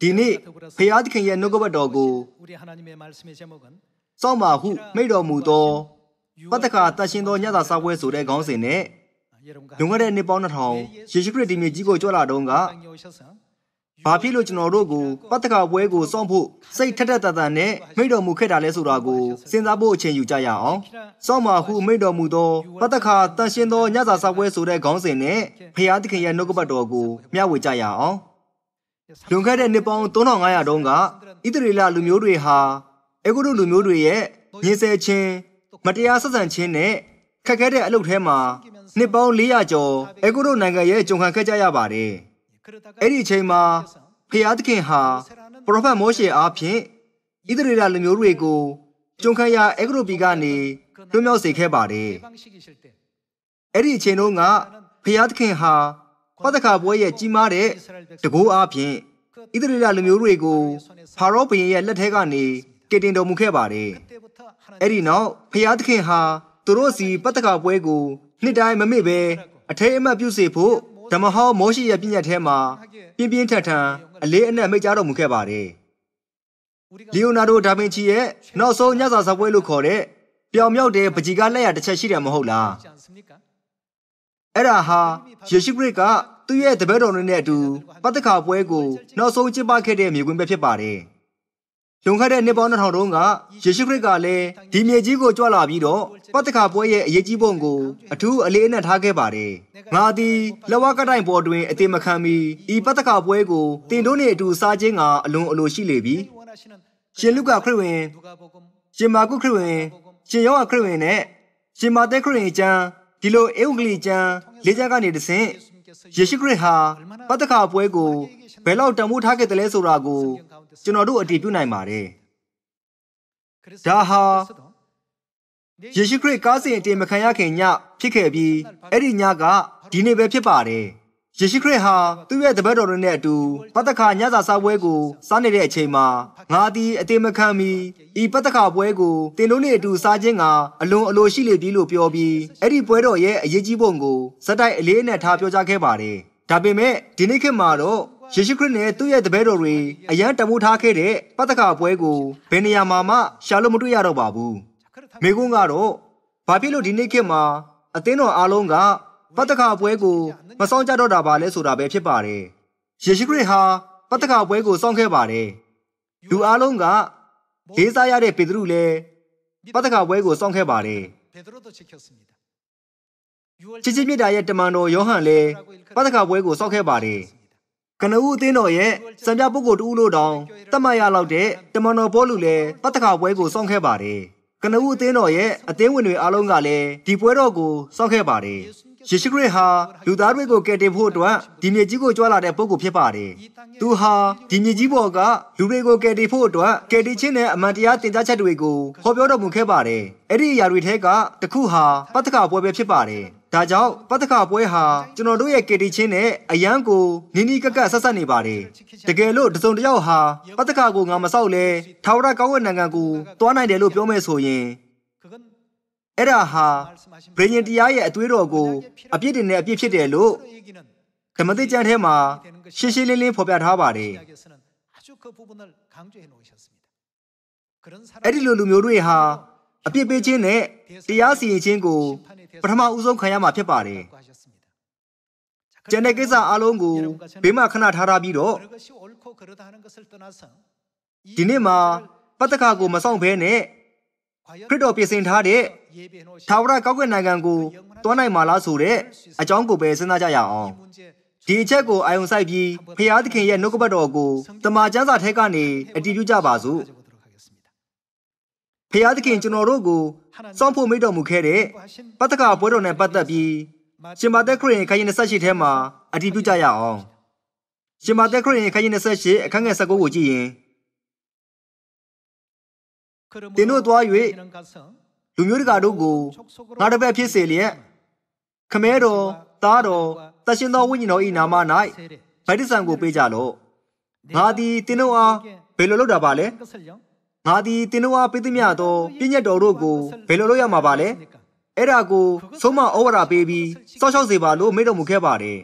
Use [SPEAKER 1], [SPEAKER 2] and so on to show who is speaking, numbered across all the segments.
[SPEAKER 1] ဒီနေ့ဖျားသခင်ရဲ့နှုတ်ကပတ်တော်ကိုစောင့်ပါဟုမိန့်တော်မူသောပတ္တကတန်ရှင်သောညသာစာပွဲဆိုတဲ့ခေါင်းစဉ်နဲ့လွန်ခဲ့တဲ့နှစ်ပေါင်း2000ယေရှုခရစ်ဒီမြေကြီးကိုကြွလာတော့ကဘာဖြစ်လို့ကျွန်တော်တို့ကိုပတ္တကပွဲကိုစောင့်ဖို့စိတ်ထက်ထက်တန်တန်နဲ့မိန့်တော်မူခဲ့တာလဲဆိုတာကိုစဉ်းစားဖို့အချိန်ယူကြရအောင်စောင့်ပါဟုမိန့်တော်မူသောပတ္တကတန်ရှင်သောညသာစာပွဲဆိုတဲ့ခေါင်းစဉ်နဲ့ဖျားသခင်ရဲ့နှုတ်ကပတ်တော်ကိုမျှဝေကြရအောင်လွန်ခဲ့တဲ့နှစ်ပေါင်း3500တုန်းကဣသရေလလူမျိုးတွေဟာအေဂုတုလူမျိုးတွေရဲ့ညှဉ်းဆဲခြင်းမတရားဆက်ဆံခြင်းနဲ့ခက်ခဲတဲ့အလုပ်ထဲမှာနှစ်ပေါင်း400ကျော်အေဂုတုနိုင်ငံရဲ့ကြုံခံခဲ့ကြရပါတယ်။အဲ့ဒီအချိန်မှာဖျားသခင်ဟာပရောဖက်မောရှေအားဖြင့်ဣသရေလလူမျိုးတွေကိုကြုံခံရအေဂုတုပြည်ကနေလွတ်မြောက်စေခဲ့ပါတယ်။အဲ့ဒီအချိန်တုန်းကဖျားသခင်ဟာပတ္တကပွဲရဲ့ကြီးမားတဲ့တကိုးအားဖြင့်ဣသရေလလူမျိုးတွေကိုဖာရောဘုရင်ရဲ့လက်ထဲကနေကယ်တင်တော်မူခဲ့ပါတယ်။အဲ့ဒီနောက်ဖျားသခင်ဟာသူတို့စီပတ္တကပွဲကိုနှစ်တိုင်းမမေ့ပဲအထိတ်အမှတ်ပြုစေဖို့ဓမ္မဟောင်းမောရှိရဲ့ပြည့်ညတ်ထဲမှာပြင်းပြင်းထန်ထန်အလေးအနက်မိန့်ကြားတော်မူခဲ့ပါတယ်။လီယိုနာဒိုဒါဗင်ချီရဲ့နောက်ဆုံးညစာစာပွဲလို့ခေါ်တဲ့ပြောင်မြောက်တဲ့ပကြီကားလက်ရတစ်ချက်ရှိတယ်မဟုတ်လား။အဲ့ဒါဟာယေရှုခရစ်ကသူ့ရဲ့တပည့်တော်တွေနဲ့အတူပတ္တကပွဲကိုနောက်ဆုံးကျင်းပခဲ့တဲ့မြေကွင်းပဲဖြစ်ပါတယ်။လွန်ခဲ့တဲ့နှစ်ပေါင်း2000တုန်းကယေရှုခရစ်ကလည်းဒီမြေကြီးကိုကြွလာပြီးတော့ပတ္တကပွဲရဲ့အရေးကြီးပုံကိုအထူးအလေးအနက်ထားခဲ့ပါတယ်။ငါသည်လက်ဝါးကတိုင်ပေါ်တွင်အသေးမခံမီဤပတ္တကပွဲကိုတင်တို့နှင့်အတူစားခြင်းကအလွန်အလိုရှိလေပြီ။ရှင်လုကာခရစ်ဝင်ရှင်မာကုခရစ်ဝင်ရှင်ယောဟန်ခရစ်ဝင်နဲ့ရှင်မာသဲခရစ်ဝင်ကျမ်းဒီလိုဧဝံဂေလိကျမ်း၄ကျမ်းကနေတဆင့်ယေရှုခရစ်ဟာပတ္တကပွဲကိုဘယ်လောက်တန်ဖိုးထားခဲ့တယ်လဲဆိုတာကိုကျွန်တော်တို့အတည်ပြုနိုင်ပါတယ်။ဒါဟာယေရှုခရစ်ကားစဉ်အတင်မခံရခင်ညဖြစ်ခဲ့ပြီးအဲ့ဒီညကဒီနေ့ပဲဖြစ်ပါတယ်။ယေရှုခရစ်ဟာသူ့ရဲ့တပည့်တော်တွေနဲ့အတူပတ္တကညစာစားပွဲကိုစားနေတဲ့အချိန်မှာငါသည်အတင်မခံမီဤပတ္တကပွဲကိုတင်တို့နဲ့အတူစားခြင်းကအလွန်အလိုရှိလေပြီလို့ပြောပြီးအဲ့ဒီပွဲတော်ရဲ့အရေးကြီးပုံကိုဇက်တိုက်အလေးအနက်ထားပြောကြားခဲ့ပါတယ်။ဒါပေမဲ့ဒီနေ့ခေတ်မှာတော့ယေရှုခရစ်နဲ့သူ့ရဲ့တပည့်တော်တွေအယံတမိုးထားခဲ့တဲ့ပတ္တကပွဲကိုဘယ်နေရာမှာမှရှာလို့မတွေ့ရတော့ပါဘူး။မိကုန်းကတော့ဘာဖြစ်လို့ဒီနေ့ခေတ်မှာအသင်းတော်အားလုံးကပတ္တကပွဲကိုမဆောင်ကြတော့တာပါလဲဆိုတာပဲဖြစ်ပါတယ်။ယေရှုခရစ်ဟာပတ္တကပွဲကိုစောင့်ခဲ့ပါတယ်။လူအားလုံးကလေးစားရတဲ့ပေတရုလည်းပတ္တကပွဲကိုစောင့်ခဲ့ပါတယ်။ချစ်ချင်းမြတ်တာရဲ့တမန်တော်ယောဟန်လည်းပတ္တကပွဲကိုစောင့်ခဲ့ပါတယ်။ကနဦးအသင်းတော်ရဲ့စံပြပုဂ္ဂိုလ်တူဦးလို့တောင်တတ်မှတ်ရလောက်တဲ့တမန်တော်ပေါလုလည်းပတ္တကပွဲကိုစောင့်ခဲ့ပါတယ်။ကနဦးအသင်းတော်ရဲ့အသင်းဝင်တွေအားလုံးကလည်းဒီပွဲတော်ကိုစောင့်ခဲ့ပါတယ်။ယေရှုခရစ်ဟာလူသားတွေကိုကယ်တင်ဖို့အတွက်ဒီမြေကြီးကိုကြွလာတဲ့ပုဂ္ဂိုလ်ဖြစ်ပါတယ်။သူဟာဒီမြေကြီးပေါ်ကလူတွေကိုကယ်တင်ဖို့အတွက်ကယ်တင်ခြင်းနဲ့အမှန်တရားတင်ကြားချက်တွေကိုဟောပြောတော်မူခဲ့ပါတယ်။အဲ့ဒီအရာတွေထဲကတစ်ခုဟာပတ္တကပွဲပဲဖြစ်ပါတယ်။ဒါကြောင့်ပတ္တကပွဲဟာကျွန်တော်တို့ရဲ့ကယ်တင်ခြင်းနဲ့အယံကိုနီးနီးကပ်ကပ်ဆက်ဆက်နေပါတယ်။တကယ်လို့တစုံတစ်ယောက်ဟာပတ္တကကိုငါမဆောက်လဲထာဝရကောင်းကင်နိုင်ငံကိုတွားနိုင်တယ်လို့ပြောမယ်ဆိုရင်အဲ့ဒါဟာဗြိဉ္ဉ်တရားရဲ့အသွေးတော်ကိုအပြစ်တင်တဲ့အပြစ်ဖြစ်တယ်လို့ဓမ္မသစ်ကျမ်းထဲမှာရှင်းရှင်းလင်းလင်းဖော်ပြထားပါတယ်။အဲ့ဒီလိုလူမျိုးတွေဟာအပြစ်ပေးခြင်းနဲ့တရားစီရင်ခြင်းကိုပထမဦးဆုံးခံရမှာဖြစ်ပါတယ်။ကျန်တဲ့ကိစ္စအလုံးကိုဘေးမှာခဏထားပြီးတော့ဒီနေ့မှာပတ္တကကိုမဆောင်ဘဲနဲ့ခရစ်တော်ပြင်ဆင်ထားတဲ့ထာဝရကောင်းကင်နိုင်ငံကိုတွားနိုင်မှာလားဆိုတဲ့အကြောင်းကိုပဲစဉ်းစားကြရအောင်ဒီအချက်ကိုအာရုံစိုက်ပြီးဖျားသခင်ရဲ့နှုတ်ကပတ်တော်ကိုတမန်ကျမ်းစာထဲကနေအတည်ပြုကြပါစို့ဖျားသခင်ကျွန်တော်တို့ကိုစောင့်ဖို့မိန့်တော်မူခဲ့တဲ့ပတ္တကပွဲတော်နဲ့ပတ်သက်ပြီးရှင်မာသက်ခရစ်ယာန်ခန်းကြီး28ထဲမှာအတည်ပြုကြရအောင်ရှင်မာသက်ခရစ်ယာန်ခန်းကြီး28အခန်းငယ်19ကိုကြည့်ရင်တင်တို့သွား၍လူမျိုးတကာတို့ကိုငါတစ်ပတ်ဖြစ်စေလျက်ခမဲတော်သားတော်တရှင်သောဝိညာဉ်တော်၏နာမ၌ဗိတ္တဆံကိုပေးကြလော့ငါသည်တင်တို့အားဘယ်လိုလုပ်တာပါလဲငါသည်တင်တို့အားပေးသမျှသောပြည့်ညတ်တော်တို့ကိုဘယ်လိုလုပ်ရမှာပါလဲအဲ့ဒါကိုဆုံးမဩဝါဒပေးပြီးစောင့်ရှောက်စေပါလို့မိန့်တော်မူခဲ့ပါတယ်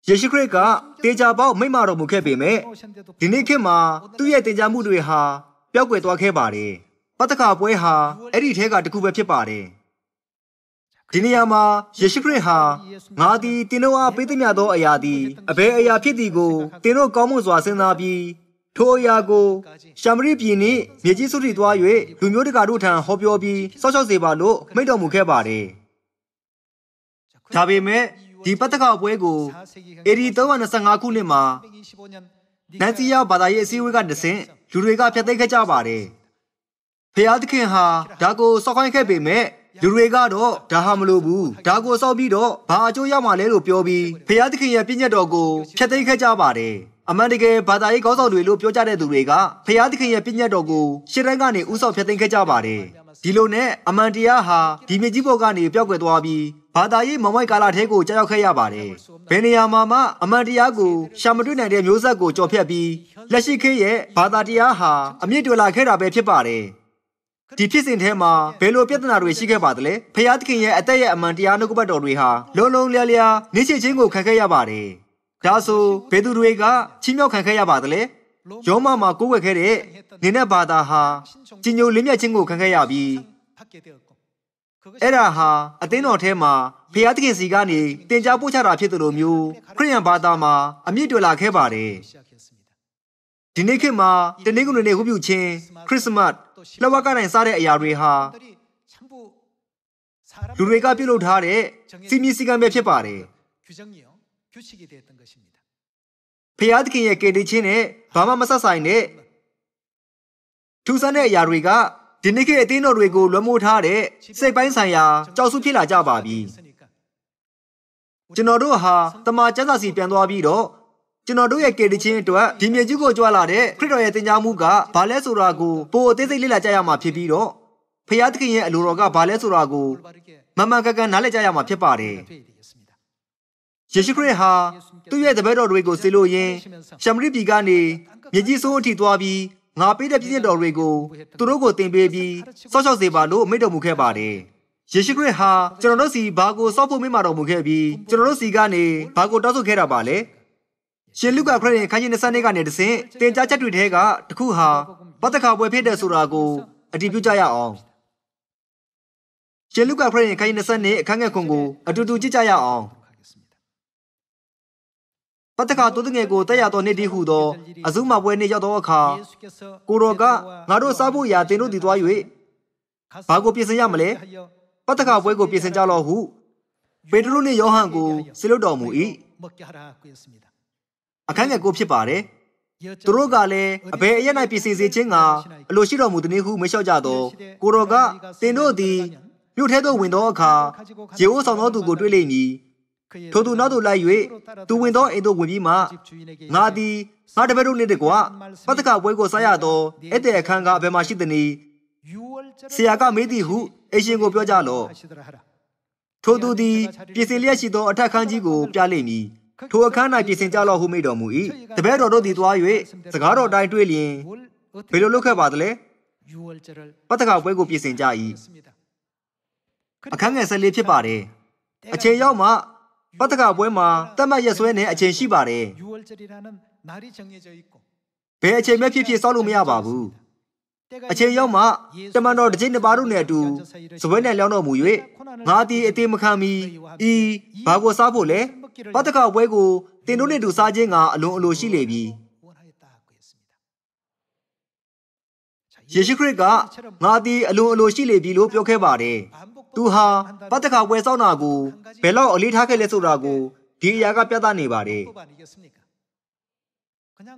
[SPEAKER 1] ယေရှုခရစ်ကတေချာပေါက်မိန့်မာတော်မူခဲ့ပေမဲ့ဒီနေ့ခေတ်မှာသူ့ရဲ့တင် जा မှုတွေဟာပျောက်ကွယ်သွားခဲ့ပါတယ်ပတ္တကပွဲဟာအဲ့ဒီထဲကတစ်ခုပဲဖြစ်ပါတယ်ဒီနေရာမှာယေရှုခရစ်ဟာငါသည်သင်တို့အားပေးသမျှသောအရာသည်အဘယ်အရာဖြစ်သည်ကိုသင်တို့ကောင်းမွန်စွာစဉ်းစားပြီးထိုအရာကိုရှာမရိပြည်နှင့်မြေကြီးစုထိသွား၍လူမျိုးတကာတို့ထံဟောပြောပြီးစောင့်ရှောက်စေပါလို့မိန့်တော်မူခဲ့ပါတယ်ဒါပေမဲ့ဒီပတ္တကပွဲကိုAD 325ခုနှစ်မှာနန်စီယာဘာသာရေးအစည်းအဝေးကတဆင့်လူတွေကဖျက်သိမ်းခဲ့ကြပါတယ်ဖျားသခင်ဟာဒါကိုစောက်ခိုင်းခဲ့ပေမဲ့လူတွေကတော့ဒါဟာမလိုဘူးဒါကိုစောက်ပြီးတော့ဘာအကျိုးရမှာလဲလို့ပြောပြီးဖျားသခင်ရဲ့ပြည့်ညတ်တော်ကိုဖျက်သိမ်းခဲ့ကြပါတယ်အမှန်တကယ်ဘာသာရေးကောင်းဆောင်တွေလို့ပြောကြတဲ့သူတွေကဖျားသခင်ရဲ့ပြည့်ညတ်တော်ကိုရှေ့တိုင်းကနေဥဆောင်ဖျက်သိမ်းခဲ့ကြပါတယ်ဒီလိုနဲ့အမှန်တရားဟာဒီမြေကြီးပေါ်ကနေပျောက်ကွယ်သွားပြီးဘာသာရေးမမိုက်ကာလထဲကိုကြောက်ရောက်ခဲ့ရပါတယ်ဘယ်နေရာမှာမှအမှန်တရားကိုရှာမတွေ့နိုင်တဲ့မျိုးဆက်ကိုကြော်ဖြတ်ပြီးလက်ရှိခေတ်ရဲ့ဘာသာတရားဟာအမြင့်တွယ်လာခဲ့တာပဲဖြစ်ပါတယ်ဒီဖြစ်စဉ်ထဲမှာဘယ်လိုပြဿနာတွေရှိခဲ့ပါသလဲဖျားသခင်ရဲ့အသက်ရဲ့အမှန်တရားနှုတ်ကပတ်တော်တွေဟာလုံးလုံးလျားလျားနေချေခြင်းကိုခံခဲ့ရပါတယ်ဒါဆိုဘယ်သူတွေကချီးမြှောက်ခံခဲ့ရပါသလဲယောမမှာကိုးကွယ်ခဲ့တဲ့နေနဲ့ဘာသာဟာကြီးညိုလင်းမြတ်ခြင်းကိုခံခဲ့ရပြီးအဲ့ဒါဟာအသင်းတော်ထဲမှာဖျားသခင်စီကနေတင် जा ပို့ချတာဖြစ်တယ်လို့မျိုးခရစ်ယာန်ဘာသာမှာအမြင့်တွယ်လာခဲ့ပါတယ်ဒီနေ့ခေတ်မှာတနေ့ကုန်နေ့ဝတ်ပြုခြင်းခရစ်စမတ်လက်ဝါးကတိုင်စားတဲ့အရာတွေဟာလူတွေကပြုလုပ်ထားတဲ့စီမီစီကံပဲဖြစ်ပါတယ်ဖျားသခင်ရဲ့ကယ်တင်ခြင်းနဲ့ဘာမှမဆက်ဆိုင်တဲ့ထူးဆန်းတဲ့အရာတွေကဒီနေ့ခေတ်အသင်းတော်တွေကိုလွှမ်းမိုးထားတဲ့စိတ်ပိုင်းဆိုင်ရာကြောက်စုဖြစ်လာကြပါပြီကျွန်တော်တို့ဟာတမန်ကျမ်းစာစီပြန်သွားပြီးတော့ကျွန်တော်တို့ရဲ့ကယ်တင်ခြင်းအတွက်ဒီမြေကြီးကိုကြွလာတဲ့ခရစ်တော်ရဲ့သင်ကြားမှုကဘာလဲဆိုတာကိုပိုအသေးစိတ်လေ့လာကြရမှာဖြစ်ပြီးတော့ဖျားသခင်ရဲ့အလိုတော်ကဘာလဲဆိုတာကိုမှန်မှန်ကန်ကန်နားလည်ကြရမှာဖြစ်ပါတယ်ယေရှုခရစ်ဟာသူ့ရဲ့တပည့်တော်တွေကိုစေလို့ရင်းရှမရိပြည်ကနေမြေကြီးစိုးအထိသွားပြီးငါပေးတဲ့ပြည့်ညတ်တော်တွေကိုသူတို့ကိုသင်ပေးပြီးစောင့်ရှောက်စေပါလို့မိန့်တော်မူခဲ့ပါတယ်ယေရှုခရစ်ဟာကျွန်တော်တို့စီဘာကိုစောင့်ဖို့မိန့်မာတော်မူခဲ့ပြီးကျွန်တော်တို့စီကနေဘာကိုတောင်းဆိုခဲ့တာပါလဲရှင်လုကာခရစ်ယာန်ခန်းကြီး20ကနေတဆင့်တင်ကြားချက်တွေထဲကတစ်ခုဟာပတ္တကပွဲဖြစ်တဲ့ဆိုတာကိုအတည်ပြုကြရအောင်ရှင်လုကာခရစ်ယာန်ခန်းကြီး20အခန်းငယ်ခွန်ကိုအတူတူကြည့်ကြရအောင်ပတ္တကတိုးတငယ်ကိုတက်ရသောနေ့တည်းဟူသောအဇုမပွဲနေ့ရောက်သောအခါကိုတော်ကငါတို့စားဖို့ရာတင်တို့တည်သွား၍ဘာကိုပြင်ဆင်ရမလဲပတ္တကပွဲကိုပြင်ဆင်ကြလော့ဟုပေတရုနှင့်ယောဟန်ကိုဆေလွတ်တော်မူ၏အခန်းငယ်ကိုဖြစ်ပါတယ်သူတို့ကလည်းအဘယ်အရ၌ပြင်ဆင်စေခြင်းကအလိုရှိတော်မူသည်ဟုမေးလျှောက်ကြသောကိုတော်ကတင်တို့သည်မြို့ထဲသို့ဝင်သောအခါယေဟောဆောင်သောသူကိုတွေ့လိမ့်မည်ထိုသူနောက်သို့လိုက်၍သူဝင်သောအိမ်သို့ဝင်ပြီးမှငါသည်ငါတပည့်တို့နှင့်တကွပတ္တကပွဲကိုစားရသောဧည့်သည်အခန်းကအဘယ်မှရှိသနည်းဆရာကမေးသည်ဟုအရှင်ကိုပြောကြလော့ထိုသူသည်ပြင်ဆင်လျက်ရှိသောအထက်ခန်းကြီးကိုပြလိမ့်မည်ထိုအခန်း၌ပြင်ဆင်ကြလော့ဟုမိန့်တော်မူ၏တပည့်တော်တို့သည်သွား၍စကားတော်တိုင်းတွေ့လျင်ဘယ်လိုလုပ်ခဲ့ပါသလဲပတ္တကပွဲကိုပြင်ဆင်ကြ၏အခန်းငယ်14ဖြစ်ပါတယ်အချိန်ရောက်မှပတ္တကပွဲမှာတတ်မှတ်ရက်စွဲနဲ့အချိန်ရှိပါတယ်ဘယ်အချိန်မှဖြစ်ဖြစ်စောင့်လို့မရပါဘူးအချိန်ရောက်မှတမန်တော်တစ်ချိန်တစ်ပါးတို့နဲ့အတူစပွဲနဲ့လျောင်းတော်မူ၍ငါသည်အသေးမခံမီဤဘာကိုစားဖို့လဲပတ္တကပွဲကိုတင်တို့နှင့်တူစားခြင်းကအလွန်အလိုရှိလေပြီယေရှုခရစ်ကငါသည်အလွန်အလိုရှိလေပြီလို့ပြောခဲ့ပါတယ်သူဟာပတ္တကပွဲစောင့်တာကိုဘယ်လောက်အလေးထားခဲ့လဲဆိုတာကိုဒီအရာကပြသနေပါတယ်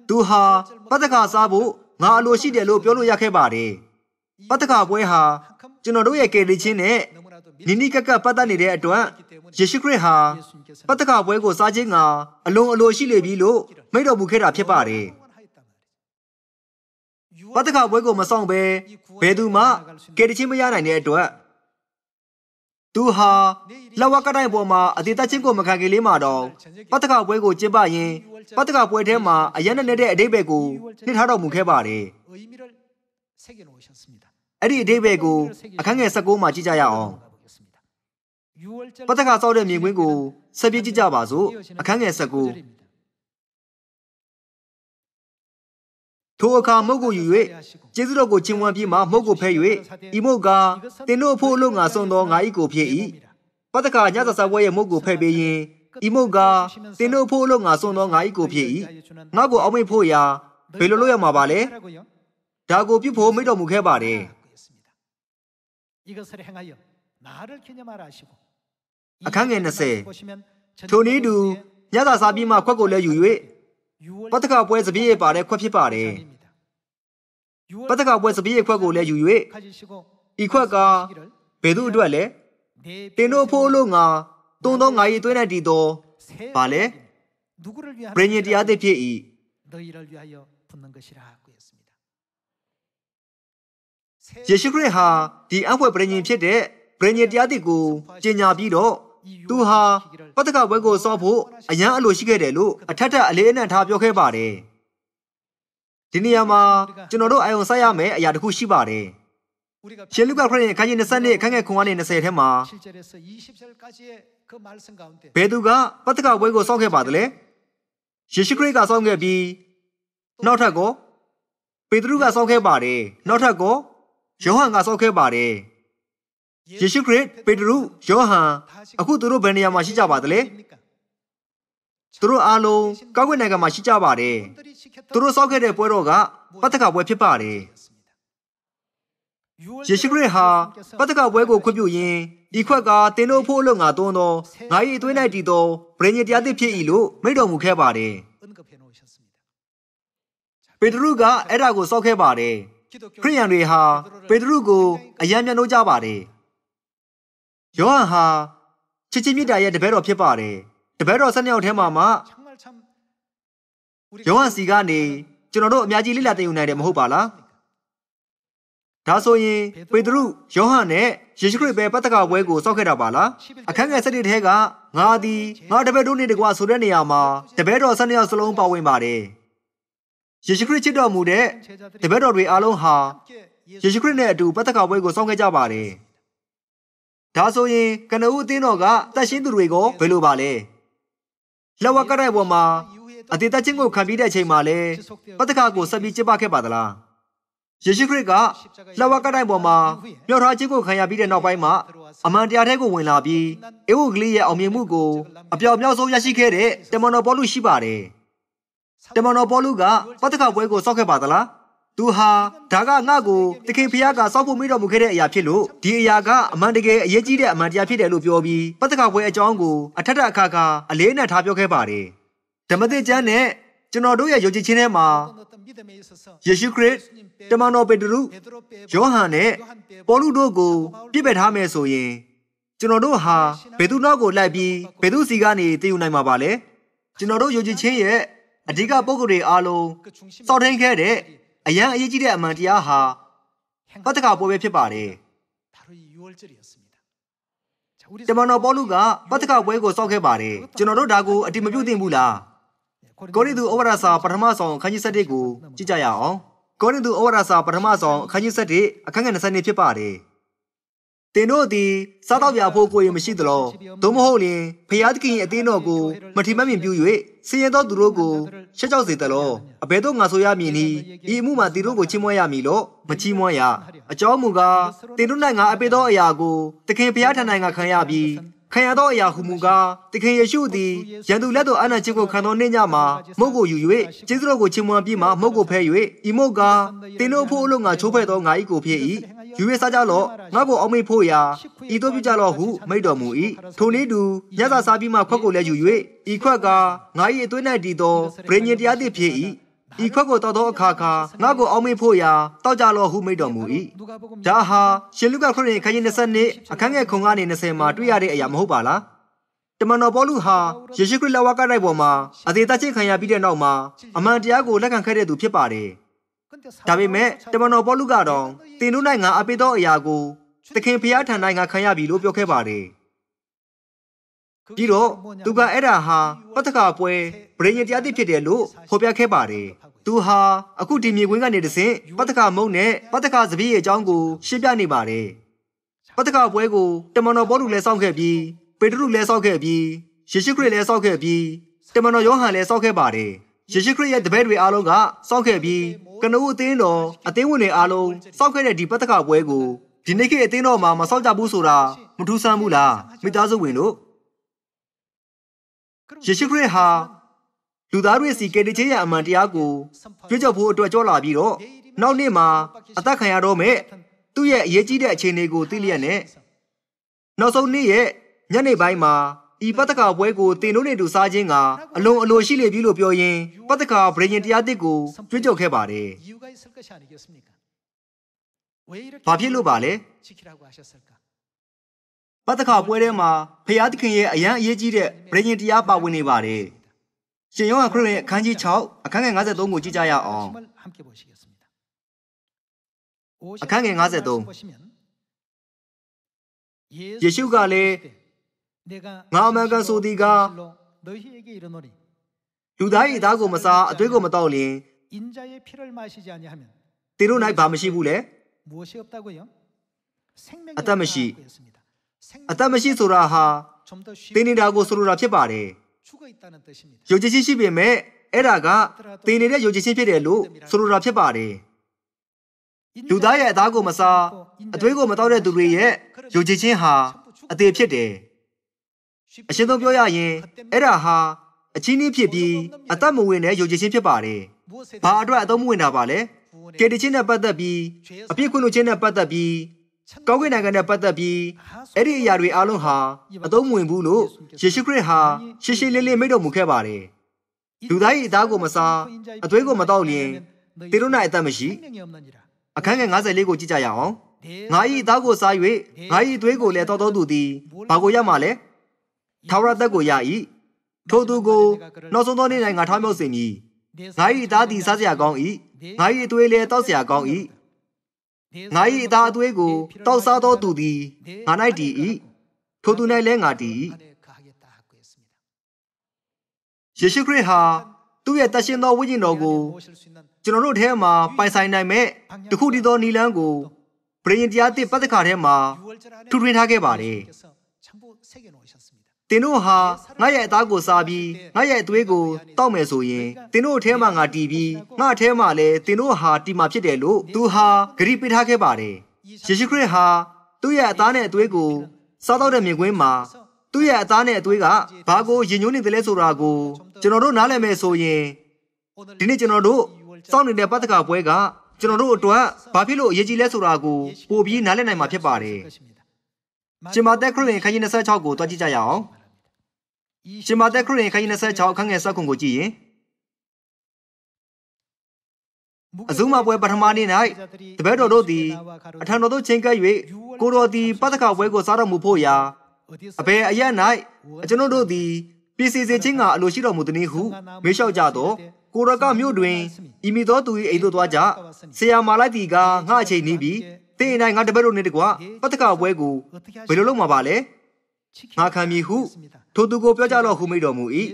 [SPEAKER 1] သူဟာပတ္တကစားဖို့ငါအလိုရှိတယ်လို့ပြောလို့ရခဲ့ပါတယ်ပတ္တကပွဲဟာကျွန်တော်တို့ရဲ့ကယ်တင်ခြင်းနဲ့နိနိကကပတ်သက်နေတဲ့အတွက်ယေရှုခရစ်ဟာပတ္တကပွဲကိုစားခြင်းကအလွန်အလိုရှိလေပြီလို့မိန့်တော်မူခဲ့တာဖြစ်ပါတယ်ပတ္တကပွဲကိုမဆောင်ဘဲဘယ်သူမှကယ်တင်ခြင်းမရနိုင်တဲ့အတွက်သူဟာလက်ဝါးကတိုင်ပေါ်မှာအသေးသက်ချင်းကိုမခံခင်လေးမှာတော့ပတ္တကပွဲကိုကျင်းပရင်းပတ္တကပွဲထဲမှာအရန်နဲ့တဲ့အဓိပ္ပာယ်ကိုနှိထားတော်မူခဲ့ပါတယ်အဲ့ဒီအဓိပ္ပာယ်ကိုအခန်းငယ်19မှာကြည့်ကြရအောင် ပတ္တကစောက်တဲ့မြင်ကွင်းကိုဆက်ပြကြည့်ကြပါစို့အခန်းငယ်19ထိုအခါမုတ်ကိုယူ၍ကျေးဇူးတော်ကိုချီးမွမ်းပြီးမှမုတ်ကိုဖဲ၍ဤမုတ်ကတင်တို့အဖို့အလို့ငါဆုံးသောငါ၏ကိုဖြစ်၏ပတ္တကညဇစာပွဲရဲ့မုတ်ကိုဖဲပေးရင်ဤမုတ်ကတင်တို့အဖို့အလို့ငါဆုံးသောငါ၏ကိုဖြစ်၏ငါ့ကိုအောက်မေ့ဖို့ရာဘယ်လိုလုပ်ရမှာပါလဲဒါကိုပြုဖို့မိတော်မူခဲ့ပါတယ်အခန်းငယ်20ထိုနည်းတူညဇာစားပြီးမှခွက်ကိုလည်းယူ၍ပတ္တကပွဲစပည့်ရပါတဲ့ခွက်ဖြစ်ပါတယ်ပတ္တကပွဲစပည့်ရခွက်ကိုလည်းယူ၍ဤခွက်ကဘယ်သူအတွက်လဲတင်တို့ဖို့လို့ငါတုံသောငါ၏သွေး၌တည်သောပါလဲပရိညင်တရားသစ်ဖြစ်၏ယေရှုခရစ်ဟာဒီအဖွဲ့ပရိညင်ဖြစ်တဲ့ပရိညင်တရားသစ်ကိုကျင့်ညာပြီးတော့သူဟာပတ္တကပွဲကိုစောဖို့အရန်အလိုရှိခဲ့တယ်လို့အထက်ထပ်အလေးအနက်ထားပြောခဲ့ပါတယ်ဒီနေရာမှာကျွန်တော်တို့အာယုံစိုက်ရမယ်အရာတစ်ခုရှိပါတယ်ရှင်လုကာခရစ်ရဲ့အခန်းကြီး20အခန်းငယ်9ကနေ20ထဲမှာဘယ်သူကပတ္တကပွဲကိုစောင့်ခဲ့ပါသလဲယေရှုခရစ်ကစောင့်ခဲ့ပြီးနောက်ထပ်ကိုပေတရုကစောင့်ခဲ့ပါတယ်နောက်ထပ်ကိုယောဟန်ကစောင့်ခဲ့ပါတယ်ယေရှုခရစ်ပေတရုယောဟန်အခုသူတို့ဘယ်နေရာမှာရှိကြပါသလဲသူတို့အားလုံးကောက်ွယ်နိုင်ငံမှာရှိကြပါတယ်သူတို့စောင့်ခဲ့တဲ့ပွဲတော်ကပတ္တကပွဲဖြစ်ပါတယ်ယေရှုခရစ်ဟာပတ္တကပွဲကိုခွင့်ပြုရင်းဒီခွက်ကတင်တို့ဖို့လို့ငါသွန်းသောငါ၏အသွေး၌တည်သောပရိညင်တရားသစ်ဖြစ်၏လို့မိန့်တော်မူခဲ့ပါတယ်ပေတရုကအဲ့ဒါကိုစောင့်ခဲ့ပါတယ်ခရိယန်တွေဟာပေတရုကိုအယံမြန်လို့ကြပါတယ်ယောဟန်ဟာချစ်ချင်းမြတ်တာရဲ့တပည့်တော်ဖြစ်ပါတယ်တပည့်တော်12ယောက်ထဲမှာမှယောဟန်စီကနေကျွန်တော်တို့အများကြီးလေ့လာသင်ယူနိုင်တယ်မဟုတ်ပါလားဒါဆိုရင်ပေတရုယောဟန်နဲ့ယေရှုခရစ်ပဲပတ္တကပွဲကိုစောင့်ခဲ့တာပါလားအခန်းငယ်7ထဲကငါသည်ငါတပည့်တို့နဲ့တကွာဆိုတဲ့နေရာမှာတပည့်တော်12ယောက်စလုံးပါဝင်ပါတယ်ယေရှုခရစ်ချစ်တော်မူတဲ့တပည့်တော်တွေအားလုံးဟာယေရှုခရစ်နဲ့အတူပတ္တကပွဲကိုစောင့်ခဲ့ကြပါတယ်ဒါဆိုရင်ကနဦးအသင်းတော်ကတတ်ရှင်းသူတွေကိုဘယ်လိုပါလဲလက်ဝါးကတိုင်ပေါ်မှာအသေးသက်ချင်းကိုခံပြီးတဲ့အချိန်မှာလဲပတ္တကကိုဆက်ပြီးကျင်းပခဲ့ပါသလားယေရှုခရစ်ကလက်ဝါးကတိုင်ပေါ်မှာမြောက်ထားခြင်းကိုခံရပြီးတဲ့နောက်ပိုင်းမှာအမှန်တရားထဲကိုဝင်လာပြီးဧဝံဂေလိရဲ့အောင်မြင်မှုကိုအပြောင်မြောက်ဆုံးရရှိခဲ့တဲ့တမန်တော်ပေါလုရှိပါတယ်တမန်တော်ပေါလုကပတ္တကပွဲကိုစောင့်ခဲ့ပါသလားသူဟာဒါကငါ့ကိုသခင်ဖျားကစောင့်ဖို့မိတော်မူခဲ့တဲ့အရာဖြစ်လို့ဒီအရာကအမှန်တကယ်အရေးကြီးတဲ့အမှန်တရားဖြစ်တယ်လို့ပြောပြီးပတ္တကပွဲအကြောင်းကိုအထက်ထအခါခါအလေးနဲ့ထားပြောခဲ့ပါတယ်ဓမ္မသစ်ကျမ်းနဲ့ကျွန်တော်တို့ရဲ့ယုံကြည်ခြင်းထဲမှာယေရှုခရစ်တမန်တော်ပေတရုယောဟန်နဲ့ပေါလုတို့ကိုပြစ်ပယ်ထားမယ်ဆိုရင်ကျွန်တော်တို့ဟာဘယ်သူနောက်ကိုလိုက်ပြီးဘယ်သူစီကနေတည်ယူနိုင်မှာပါလဲကျွန်တော်တို့ယုံကြည်ခြင်းရဲ့အဓိကပုဂ္ဂိုလ်တွေအားလုံးစောင့်ထိန်ခဲ့တဲ့အရန်အရေးကြီးတဲ့အမှန်တရားဟာပတ္တကပွဲပဲဖြစ်ပါတယ်တမန်တော်ပေါလုကပတ္တကပွဲကိုစောင့်ခဲ့ပါတယ်ကျွန်တော်တို့ဒါကိုအတိမပြုတ်သင့်ဘူးလားကောရိန္သုဩဝါဒစာပထမဆောင်အခန်းကြီး7ကိုကြည့်ကြရအောင်ကောရိန္သုဩဝါဒစာပထမဆောင်အခန်းကြီး7အခန်းငယ်20ဖြစ်ပါတယ်သင်တို့သည်စားတော့ပြဖို့ကိုယ်ရမရှိသလိုသို့မဟုတ်လျှင်ဖျားသခင်ရဲ့အသင်းတော်ကိုမထီမဲ့မြင်ပြု၍ဆင်းရဲသောသူတို့ကိုရှက်ကြောက်စေသလိုအဘယ်သို့ငါဆိုရမည်နည်းဤအမှုမှာသင်တို့ကိုချီးမွမ်းရမည်လို့မချီးမွမ်းရအကြောင်းမူကားသင်တို့၌ငါအပေသောအရာကိုသခင်ဖျားထံ၌ငါခံရပြီးခံရသောအရာဟုမူကားသခင်ယေရှုသည်ရန်သူလက်သို့အာဏာခြင်းကိုခံသောနေ့ညမှာမုတ်ကိုယူ၍ကျေးဇူးတော်ကိုချီးမွမ်းပြီးမှမုတ်ကိုဖဲ၍ဤမုတ်ကားသင်တို့ဖို့အလို့ငါချိုးဖဲ့သောငါ၏ကိုဖြစ်၏ယူ၍စားကြလော့ငါ့ကိုအောက်မေ့ဖို့ရာဤတို့ပြုကြလော့ဟုမိန့်တော်မူ၏ထိုနည်းတူညစာစားပြီးမှခွက်ကိုလည်းယူ၍ဤခွက်ကငါ၏အသွေး၌တည်သောပရိညင်တရားသစ်ဖြစ်၏ဤခွက်ကိုတောက်သောအခါခါငါ့ကိုအောက်မေ့ဖို့ရာတောက်ကြလော့ဟုမိန့်တော်မူ၏ဒါဟာရှင်လုကာခရစ်အခန်းကြီး20အခန်းငယ်9ကနေ20မှာတွေ့ရတဲ့အရာမဟုတ်ပါလားတမန်တော်ပေါလုဟာယေရှုခရစ်လက်ဝါးကတိုင်ပေါ်မှာအသေးသက်ချင်းခံရပြီးတဲ့နောက်မှာအမှန်တရားကိုလက်ခံခဲ့တဲ့သူဖြစ်ပါတယ်ဒါပေမဲ့တမန်တော်ပေါလုကတော့သင်တို့၌ငါအပေးသောအရာကိုသခင်ဖျားထံ၌ငါခံရပြီလို့ပြောခဲ့ပါတယ်ပြီးတော့သူကအဲ့ဒါဟာပတ္တကပွဲပရိညင်တရားသစ်ဖြစ်တယ်လို့ဖော်ပြခဲ့ပါတယ်သူဟာအခုဒီမြေကွင်းကနေတဆင့်ပတ္တကမုံနဲ့ပတ္တကစပည့်ရဲ့အကြောင်းကိုရှင်းပြနေပါတယ် ပတ်သက်ကပွဲကိုတမန်တော်ဘောလူလည်းစောင့်ခဲ့ပြီးပေတရုလည်းစောင့်ခဲ့ပြီးယေရှုခရစ်လည်းစောင့်ခဲ့ပြီးတမန်တော်ယောဟန်လည်းစောင့်ခဲ့ပါတယ်ယေရှုခရစ်ရဲ့တပည့်တွေအားလုံးကစောင့်ခဲ့ပြီးကနဦးအသင်းတော်အသင်းဝင်တွေအားလုံးစောင့်ခဲ့တဲ့ဒီပတ်သက်ကပွဲကိုဒီနေ့ခေတ်အသင်းတော်မှာမစောင့်ကြဘူးဆိုတာမထူးဆန်းဘူးလားမိသားစုဝင်တို့ယေရှုခရစ်ဟာလူသားတွေစီကယ်တင်ခြင်းရဲ့အမှန်တရားကိုကြွေးကြော်ဖို့အတွက်ကြောလာပြီးတော့နောက်နေ့မှာအသက်ခံရတော့မဲ့သူ့ရဲ့အရေးကြီးတဲ့အခြေအနေကိုသိလျက်နဲ့နောက်ဆုံးနေ့ရဲ့ညနေပိုင်းမှာဤပတ္တကပွဲကိုတင်တို့နဲ့တူစားခြင်းကအလွန်အလိုရှိလေပြီလို့ပြောရင်းပတ္တကဗြိဉ္ဉ်တရားတစ်ကိုကြွေးကြော်ခဲ့ပါတယ်။ဘာဖြစ်လို့ပါလဲ။ပတ္တကပွဲထဲမှာဖျားသခင်ရဲ့အရန်အရေးကြီးတဲ့ဗြိဉ္ဉ်တရားပါဝင်နေပါတယ်။ရှင်ယောဟန်ခရစ်ရဲ့အခန်းကြီး6အခန်းငယ်53ကိုကြည့်ကြရအောင်။အခန်းငယ်53ယေရှုကလည်းငါအမှန်ကန်ဆိုသည်ကလူသား၏သားကိုမစားအသွေးကိုမတောက်လျင်တေတို့၌ဘာမရှိဘူးလေအသက်မရှိဆိုတာဟာတင်းနေတာကိုဆိုလိုတာဖြစ်ပါတယ်ယုံကြည်ခြင်းရှိပေမဲ့အဲ့ဒါကတင်းနေတဲ့ယုံကြည်ခြင်းဖြစ်တယ်လို့ဆိုလိုတာဖြစ်ပါတယ်လူသားရဲ့အသားကိုမစားအသွေးကိုမတောက်တဲ့သူတွေရဲ့ယုံကြည်ခြင်းဟာအသေးဖြစ်တယ်အရှင်းဆုံးပြောရရင်အဲ့ဒါဟာအချင်းကြီးဖြစ်ပြီးအသက်မဝင်တဲ့ယုံကြည်ခြင်းဖြစ်ပါတယ်။ဘာအတွက်အသုံးမဝင်တာပါလဲ။ကယ်တင်ခြင်းနဲ့ပတ်သက်ပြီးအပြစ်ခွင့်လို့ခြင်းနဲ့ပတ်သက်ပြီးကောင်းကင်နိုင်ငံနဲ့ပတ်သက်ပြီးအဲ့ဒီအရာတွေအားလုံးဟာအသုံးမဝင်ဘူးလို့ယေရှုခရစ်ဟာရှင်းရှင်းလင်းလင်းမိန့်တော်မူခဲ့ပါတယ်။လူသား၏အသားကိုမစားအသွေးကိုမတောက်လျင်တေတို့၌အသက်မရှိအခန်းငယ်54ကိုကြည့်ကြရအောင်။ငါ၏အသားကိုစား၍ငါ၏အသွေးကိုလည်းတောက်တော်သူသည်ဘာကိုရမှာလဲ။ထာဝရသက်ကိုရ၏ထိုသူကိုနောက်ဆုံးသောနေ့၌ငါထားမြောက်စေမည်ငါ၏အသားသည်စားစရာကောင်း၏ငါ၏အသွေးလည်းတောက်စရာကောင်း၏ငါ၏အသားအသွေးကိုတောက်စားသောသူသည်ငါ၌တည်၏ထိုသူ၌လည်းငါတည်၏ယေရှုခရစ်ဟာသူ့ရဲ့တရှင်သောဝိညာဉ်တော်ကိုကျွန်တော်တို့ထဲမှာပိုင်ဆိုင်နိုင်မဲ့တခုတည်းသောနိလန်းကိုဗြိဉ္ဉ်တရားသစ်ပတ္တခါထဲမှာထူထွင်းထားခဲ့ပါတယ်တင်တို့ဟာငါရဲ့အသားကိုစားပြီးငါရဲ့အသွေးကိုတောက်မယ်ဆိုရင်တင်တို့အထဲမှာငါတည်ပြီးငါအထဲမှာလည်းတင်တို့ဟာတည်မှာဖြစ်တယ်လို့သူဟာဂရုပေးထားခဲ့ပါတယ်ယေရှုခရစ်ဟာသူ့ရဲ့အသားနဲ့အသွေးကိုစားတော့တဲ့မြင်ကွင်းမှာသူ့ရဲ့အသားနဲ့အသွေးကဘာကိုယဉ်ညွှန်းနေတယ်လဲဆိုတာကိုကျွန်တော်တို့နားလည်မယ်ဆိုရင်ဒီနေ့ကျွန်တော်တို့စောင့်နေတဲ့ပတ္တကပွဲကကျွန်တော်တို့အတွက်ဘာဖြစ်လို့အရေးကြီးလဲဆိုတာကိုပို့ပြီးနားလည်နိုင်မှာဖြစ်ပါတယ်ရှင်မာသက်ခရစ်ဝင်ခန်းကြီး26ကိုတွားကြည့်ကြရအောင်ရှင်မာသက်ခရစ်ဝင်ခန်းကြီး26အခန်းငယ်7ကိုကြည့်ရင်အဇုမပွဲပထမနေ့၌တပည့်တော်တို့သည်အထံတော်သို့ချင်းကပ်၍ကိုတော်သည်ပတ္တကပွဲကိုစားတော်မူဖို့ရာအဘယ်အရ၌ကျွန်တော်တို့သည်ပြည်စီစေခြင်းကအလိုရှိတော်မူသည်ဟုမေးလျှောက်ကြသောကိုတော်ကမြို့တွင်ဤမိသောသူ၏အိမ်သို့သွားကြဆရာမာလိုက်သည်ကငါအချိန်နီးပြီးတင်း၌ငါတပည့်တို့နှင့်တကွပတ္တကပွဲကိုဘယ်လိုလုပ်မှာပါလဲငါခံမည်ဟုထိုသူကိုပြောကြလော့ဟုမိန့်တော်မူ၏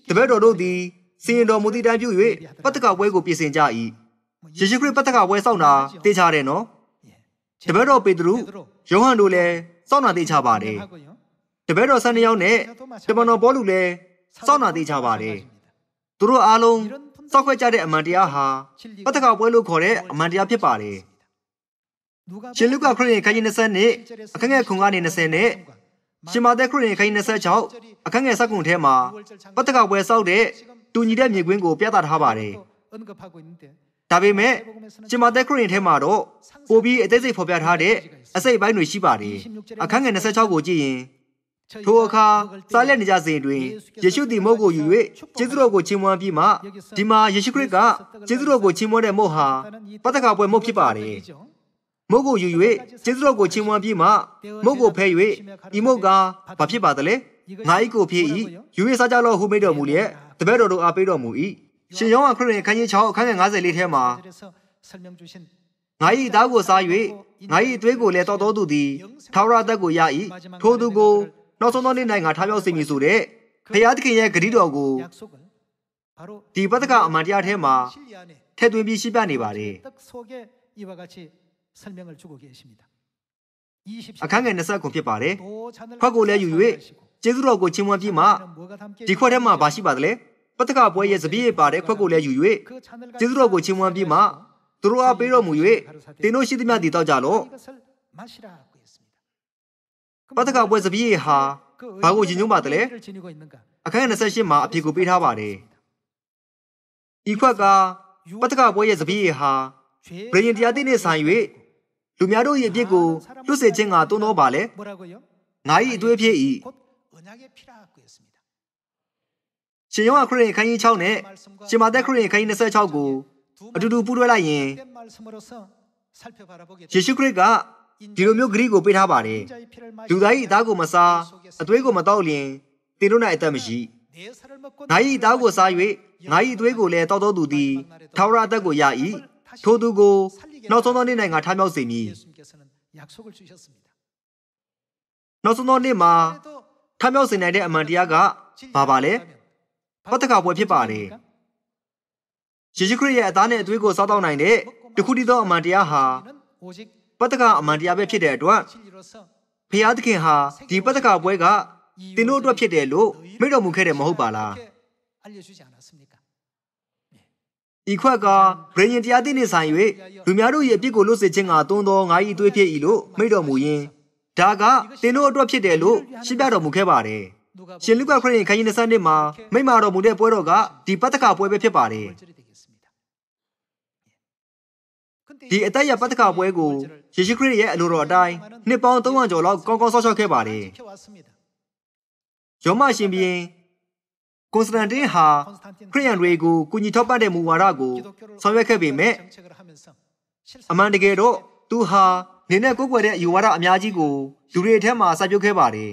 [SPEAKER 1] တပည့်တော်တို့သည်စီရင်တော်မူသည့်တိုင်ပြု၍ပတ္တကပွဲကိုပြင်ဆင်ကြ၏ယေရှုခရစ်ပတ္တကပွဲစောင့်တာသိချတယ်နော်တပည့်တော်ပေတရုယောဟန်တို့လည်းစောင့်တာသိချပါတယ်တပည့်တော်12ယောက်နဲ့တမန်တော်ပေါလုလည်းစောင့်တာသိချပါတယ်သူတို့အားလုံးစောင့်ခွက်ကြတဲ့အမှန်တရားဟာပတ္တကပွဲလို့ခေါ်တဲ့အမှန်တရားဖြစ်ပါတယ်ရှင်လုကာခရစ်ယာန်ခန်းကြီး20နဲ့အခန်းငယ်9ကနေ20နဲ့ရှင်မာသက်ခရစ်ယာန်ခန်းကြီး26အခန်းငယ်19ထဲမှာပတ္တကပွဲစောင့်တဲ့တူညီတဲ့မြေကွင်းကိုပြသထားပါတယ်ဒါပေမဲ့ရှင်မာသက်ခရစ်ယာန်ထဲမှာတော့ပိုပြီးအသေးစိတ်ဖော်ပြထားတဲ့အစိတ်အပိုင်းတွေရှိပါတယ်အခန်းငယ်26ကိုကြည့်ရင်ထိုအခါစားလက်နေကြစဉ်တွင်ယေရှုသည်မုတ်ကိုယူ၍ကျေးဇူးတော်ကိုချီးမွမ်းပြီးမှဒီမှာယေရှုခရစ်ကကျေးဇူးတော်ကိုချီးမွမ်းတဲ့မုတ်ဟာပတ္တကပွဲမုတ်ဖြစ်ပါတယ်မုတ်ကိုယူ၍ကျေးဇူးတော်ကိုချီးမွမ်းပြီးမှမုတ်ကိုဖဲ၍ဤမုတ်ကဘာဖြစ်ပါသလဲငါ၏ကိုဖြစ်၏ယူ၍စားကြလော့ဟုမိန့်တော်မူလျက်တပည့်တော်တို့အားပေးတော်မူ၏ရှင်ယောဟန်ခရစ်ယာန်ခန်းကြီး6အခန်းငယ်54ထဲမှာငါ၏သားကိုစား၍ငါ၏အသွေးကိုလည်းတောက်တော်သူသည်ထာဝရသက်ကိုရ၏ထိုသူကိုနောက်ဆုံးသောနေ့၌ငါထားမြောက်စေမည်ဆိုတဲ့ဘုရားသခင်ရဲ့ဂရုတော်ကိုဒီပတ္တကအမှန်တရားထဲမှာထည့်သွင်းပြီးရှင်းပြနေပါတယ် အခန်းငယ်20ခုဖြစ်ပါတယ်ခွက်ကိုလည်းယူ၍ကျေးဇူးတော်ကိုချီးမွမ်းပြီးမှဒီခွက်ထဲမှာဘာရှိပါသလဲပတ္တကပွဲရဲ့စပည့်ရပါတဲ့ခွက်ကိုလည်းယူ၍ကျေးဇူးတော်ကိုချီးမွမ်းပြီးမှသူတို့အားပေးတော်မူ၍သင်တို့ရှိသမျှတည်တော့ကြလော့ပတ္တကပွဲစပည့်ရဟာဘာကိုညွှန်ပါသလဲအခန်းငယ်28မှာအဖြေကိုပေးထားပါတယ်ဤခွက်ကပတ္တကပွဲရဲ့စပည့်ရဟာဘယင်တရားသိနဲ့ဆိုင်၍လူများတို့ရဲ့အပြစ်ကိုလွတ်စေခြင်းကတွန်းတော်ပါလေငါ၏အသွေးဖြစ်၏ရှင်ယောဟန်ခရစ်ယာန်ခန်းကြီး6နဲ့ရှင်မာသက်ခရစ်ယာန်ခန်းကြီး26ကိုအတူတူပူးတွဲလိုက်ရင်ယေရှုခရစ်ကဒီလိုမျိုးဂရိကိုပေးထားပါတယ်လူသား၏အသားကိုမစားအသွေးကိုမတောက်လျင်သင်တို့၌အသက်မရှိငါ၏အသားကိုစား၍ငါ၏အသွေးကိုလည်းတောက်တော်သူသည်ထာဝရအသက်ကိုရ၏ထိုသူကိုနောက်ဆုံးသောနေ့၌ငါထားမြောက်စေမည်နောက်ဆုံးသောနေ့မှာထားမြောက်စေနိုင်တဲ့အမှန်တရားကဘာပါလဲပတ္တကပွဲဖြစ်ပါတယ်ယေရှုခရစ်ရဲ့အသားနဲ့အသွေးကိုစားတော့နိုင်တဲ့တခုတည်းသောအမှန်တရားဟာပတ္တကအမှန်တရားပဲဖြစ်တဲ့အတွက်ဘုရားသခင်ဟာဒီပတ္တကပွဲကသင်တို့အတွက်ဖြစ်တယ်လို့မိန့်တော်မူခဲ့တယ်မဟုတ်ပါလားဤခွက်ကဗြိဉ္ဉ်တရားသိနေဆိုင်၍လူများတို့ရဲ့အပြစ်ကိုလွတ်စေခြင်းကတွန်းသောငါ၏အသွေးဖြစ်၏လို့မိန့်တော်မူရင်းဒါကသင်တို့အတွက်ဖြစ်တယ်လို့ရှင်းပြတော်မူခဲ့ပါတယ်ရှင်လုကာခရစ်ယာန်ခန်းကြီး20မှာမိန့်မာတော်မူတဲ့ပွဲတော်ကဒီပတ္တကပွဲပဲဖြစ်ပါတယ်ဒီအသက်ရပတ္တကပွဲကိုယေရှုခရစ်ရဲ့အလိုတော်အတိုင်းနှစ်ပေါင်း300ကျော်လောက်ကောင်းကောင်းဆောက်ရှောက်ခဲ့ပါတယ်ယောမရှင်ဘုရင်ကွန်စတန်တင်းဟာခရစ်ယာန်တွေကိုကူညီထောက်ပံ့တဲ့မူဝါဒကိုဆောင်ရွက်ခဲ့ပေမဲ့အမှန်တကယ်တော့သူဟာနေနဲ့ကိုယ်ကွယ်တဲ့အယူဝါဒအများကြီးကိုလူတွေထဲမှာစိုက်ပျိုးခဲ့ပါတယ်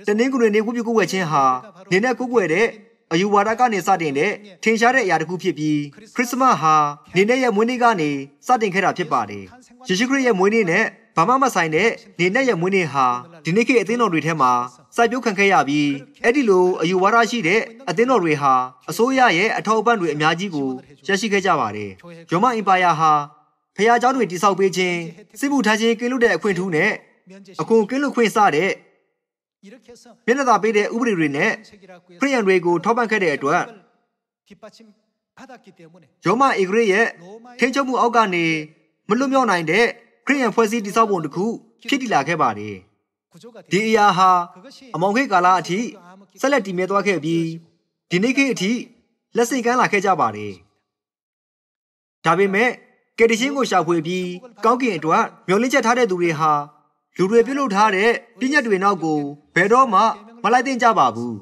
[SPEAKER 1] တနင်္ဂနွေနေ့ဝတ်ပြုကိုယ်ွယ်ခြင်းဟာနေနဲ့ကိုယ်ကွယ်တဲ့အယူဝါဒကနေစတင်တဲ့ထင်ရှားတဲ့အရာတစ်ခုဖြစ်ပြီးခရစ်စမတ်ဟာနေနဲ့ရဲ့မွေးနေ့ကနေစတင်ခဲ့တာဖြစ်ပါတယ်ယေရှုခရစ်ရဲ့မွေးနေ့နဲ့ဘာမှမဆိုင်တဲ့နေနဲ့ရဲ့မွေးနေ့ဟာဒီနေ့ခေတ်အသင်းတော်တွေထဲမှာစိုက်ပျိုးခံခဲ့ရပြီးအဲ့ဒီလိုအယူဝါဒရှိတဲ့အသင်းတော်တွေဟာအစိုးရရဲ့အထောက်အပံ့တွေအများကြီးကိုရရှိခဲ့ကြပါတယ်ရောမအင်ပါယာဟာဖျားเจ้าတွေတိဆောက်ပေးခြင်းစစ်မှုထမ်းခြင်းကင်းလွတ်တဲ့အခွင့်ထူးနဲ့အခွန်ကင်းလွတ်ခွင့်စတဲ့မျက်နှာသာပေးတဲ့ဥပဒေတွေနဲ့ခရိယန်တွေကိုထောက်ပံ့ခဲ့တဲ့အတွက်ရောမအေဂရိရဲ့ထိန်းချုပ်မှုအောက်ကနေမလွတ်မြောက်နိုင်တဲ့ခရိယန်ဖွဲ့စည်းတည်ဆောက်ပုံတစ်ခုဖြစ်တည်လာခဲ့ပါတယ်ဒီအရာဟာအမောင်ခေတ်ကာလအထိဆက်လက်တည်မြဲသွားခဲ့ပြီးဒီနေ့ခေတ်အထိလက်စိတ်ကမ်းလာခဲ့ကြပါတယ်ဒါပေမဲ့ကယ်တင်ရှင်ကိုရှာဖွေပြီးကောင်းကင်အတွက်မျှော်လင့်ချက်ထားတဲ့သူတွေဟာလူတွေပြုလုပ်ထားတဲ့ပြည့်ညတ်တွေနောက်ကိုဘယ်တော့မှမလိုက်သင့်ကြပါဘူး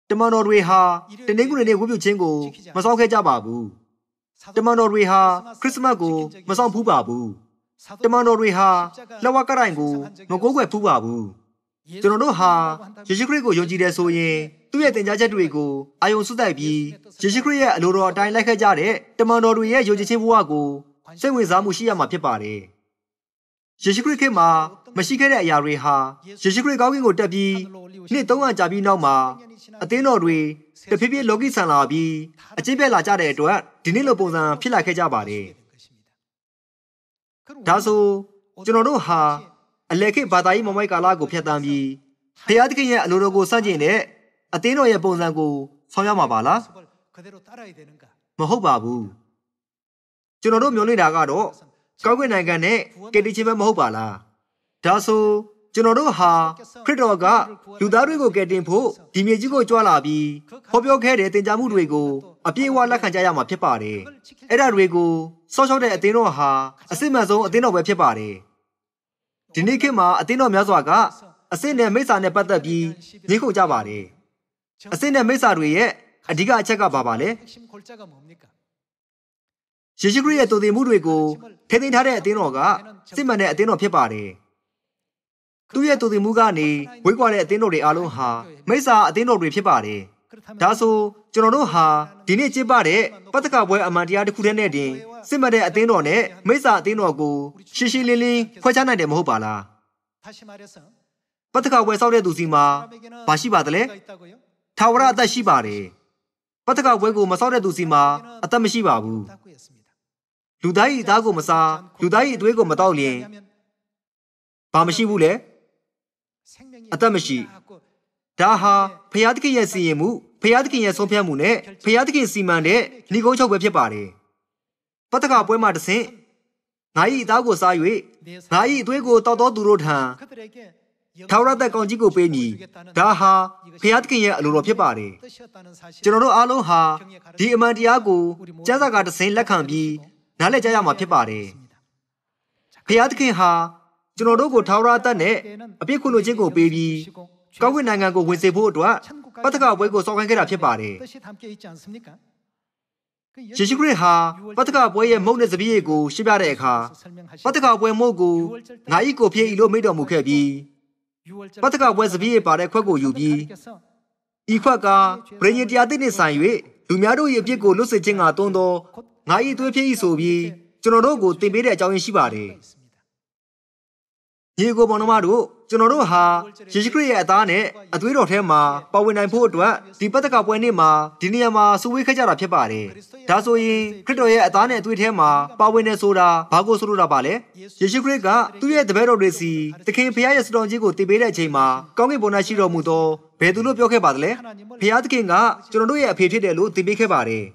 [SPEAKER 1] တမန်တော်တွေဟာတနင်္ဂနွေနေ့ဝတ်ပြုခြင်းကိုမဆောင်ခဲ့ကြပါဘူးတမန်တော်တွေဟာခရစ်စမတ်ကိုမဆောင်ဖူးပါဘူးတမန်တော်တွေဟာလက်ဝါးကတိုင်ကိုမကိုးကွယ်ဖူးပါဘူးကျွန်တော်တို့ဟာယေရှုခရစ်ကိုယုံကြည်တယ်ဆိုရင်သူ့ရဲ့သင်ကြားချက်တွေကိုအာယုံစွတ်တိုက်ပြီးယေရှုခရစ်ရဲ့အလိုတော်အတိုင်းလိုက်ခဲ့ကြတဲ့တမန်တော်တွေရဲ့ယုံကြည်ခြင်းဘဝကိုစိတ်ဝင်စားမှုရှိရမှာဖြစ်ပါတယ်ယေရှုခရစ်ခေတ်မှာမရှိခဲ့တဲ့အရာတွေဟာယေရှုခရစ်ကောင်းကင်ကိုတက်ပြီးနှစ်300ကြာပြီးနောက်မှာအသင်းတော်တွေတဖြည်းဖြည်းလောကီဆန်လာပြီးအကျင့်ပြတ်လာကြတဲ့အတွက်ဒီနေ့လိုပုံစံဖြစ်လာခဲ့ကြပါတယ်ဒါဆိုကျွန်တော်တို့ဟာအလယ်ခေတ်ဘာသာရေးမမိုက်ကာလကိုဖျက်ဆီးပြီးဘုရားသခင်ရဲ့အလိုတော်ကိုစန့်ကျင်တဲ့အသင်းတော်ရဲ့ပုံစံကိုဆောင်ရွက်မှာပါလားမဟုတ်ပါဘူးကျွန်တော်တို့မျှော်လင့်တာကတော့ကောင်းကင်နိုင်ငံနဲ့ကယ်တင်ခြင်းပဲမဟုတ်ပါလားဒါဆိုကျွန်တော်တို့ဟာခရစ်တော်ကလူသားတွေကိုကယ်တင်ဖို့ဒီမြေကြီးကိုကြွလာပြီးဟောပြောခဲ့တဲ့သင်ကြားမှုတွေကိုအပြည့်အဝလက်ခံကြရမှာဖြစ်ပါတယ်အဲ့ဒါတွေကိုစောင့်ရှောက်တဲ့အသင်းတော်ဟာအစစ်မှန်ဆုံးအသင်းတော်ပဲဖြစ်ပါတယ်ဒီနေ့ခေတ်မှာအသင်းတော်များစွာကအစစ်နဲ့မိစ္ဆာနဲ့ပတ်သက်ပြီးညှိခုံကြပါတယ်အစစ်နဲ့မိစ္ဆာတွေရဲ့အဓိကအချက်ကဘာပါလဲယေရှုခရစ်ရဲ့တုန်တင်မှုတွေကိုထိန်းသိမ်းထားတဲ့အသင်းတော်ကစစ်မှန်တဲ့အသင်းတော်ဖြစ်ပါတယ်သူ့ရဲ့တုန်တင်မှုကနေဝေးကွာတဲ့အသင်းတော်တွေအားလုံးဟာမိစ္ဆာအသင်းတော်တွေဖြစ်ပါတယ်ဒါဆိုကျွန်တော်တို့ဟာဒီနေ့ကျင်းပတဲ့ပတ္တကပွဲအမှန်တရားတစ်ခုတည်းနဲ့တင်စစ်မှန်တဲ့အသင်းတော်နဲ့မိစ္ဆာအသင်းတော်ကိုရှင်းရှင်းလင်းလင်းခွဲခြားနိုင်တယ်မဟုတ်ပါလားပတ္တကပွဲစောက်တဲ့သူစီမှာဘာရှိပါသလဲထာဝရအသက်ရှိပါတယ်ပတ္တကပွဲကိုမစောက်တဲ့သူစီမှာအသက်မရှိပါဘူးလူသား၏အသားကိုမစားလူသား၏အသွေးကိုမတောက်လျင် ဘာမရှိဘူးလေအသက်မရှိဒါဟာဖျားသခင်ရဲ့စီရင်မှုဖျားသခင်ရဲ့ဆုံးဖြတ်မှုနဲ့ဖျားသခင်စီမံတဲ့ဏိကုံးချုပ်ပဲဖြစ်ပါတယ်ပတ္တကပွဲမှာတဆင့်ငါ၏အသားကိုစား၍ငါ၏အသွေးကိုတောက်တော်သူတို့ထံထာဝရသက်ကောင်းကြီးကိုပေးမည်ဒါဟာဖျားသခင်ရဲ့အလိုတော်ဖြစ်ပါတယ်ကျွန်တော်တို့အားလုံးဟာဒီအမှန်တရားကိုကျမ်းစာကတဆင့်လက်ခံပြီးနားလည်ကြရမှာဖြစ်ပါတယ်ဖျားသခင်ဟာကျွန်တော်တို့ကိုထာဝရသက်နဲ့အပြစ်ခွင့်လို့ခြင်းကိုပေးပြီးကောင်းကင်နိုင်ငံကိုဝင်စေဖို့အတွက်ပတ္တကပွဲကိုစောင့်ခိုင်းခဲ့တာဖြစ်ပါတယ်ယေရှုခရစ်ဟာပတ္တကပွဲရဲ့မုန့်နဲ့စပျစ်ရည်ကိုရှင်းပြတဲ့အခါပတ္တကပွဲမုန့်ကိုငါ၏ကိုဖြစ်၏လို့မိန့်တော်မူခဲ့ပြီးပတ္တကပွဲစပျစ်ရည်ပါတဲ့ခွက်ကိုယူပြီးဤခွက်ကဗြိဉ္ဉ်တရားသစ်နှင့်ဆိုင်၍လူများတို့၏အပြစ်ကိုလွတ်စေခြင်းကတွန်းသောငါ၏သွေးဖြစ်၏ဆိုပြီးကျွန်တော်တို့ကိုသင်ပေးတဲ့အကြောင်းရင်းရှိပါတယ်ညီကိုပေါင်းတို့တို့ကျွန်တော်တို့ဟာယေရှုခရစ်ရဲ့အသားနဲ့အသွေးတော်ထဲမှာပါဝင်နိုင်ဖို့အတွက်ဒီပတ္တကပွဲနေ့မှာဒီနေရာမှာစုဝေးခဲ့ကြတာဖြစ်ပါတယ်ဒါဆိုရင်ခရစ်တော်ရဲ့အသားနဲ့အသွေးထဲမှာပါဝင်နေဆိုတာဘာကိုဆိုလိုတာပါလဲယေရှုခရစ်ကသူ့ရဲ့တပည့်တော်တွေစီသခင်ဖခင်ရဲ့စတော်ကြီးကိုတည်ပေးတဲ့အချိန်မှာကောင်းကင်ဘုံ၌ရှိတော်မူသောဘယ်သူလို့ပြောခဲ့ပါသလဲဖခင်သခင်ကကျွန်တော်တို့ရဲ့အဖေဖြစ်တယ်လို့တည်ပေးခဲ့ပါတယ်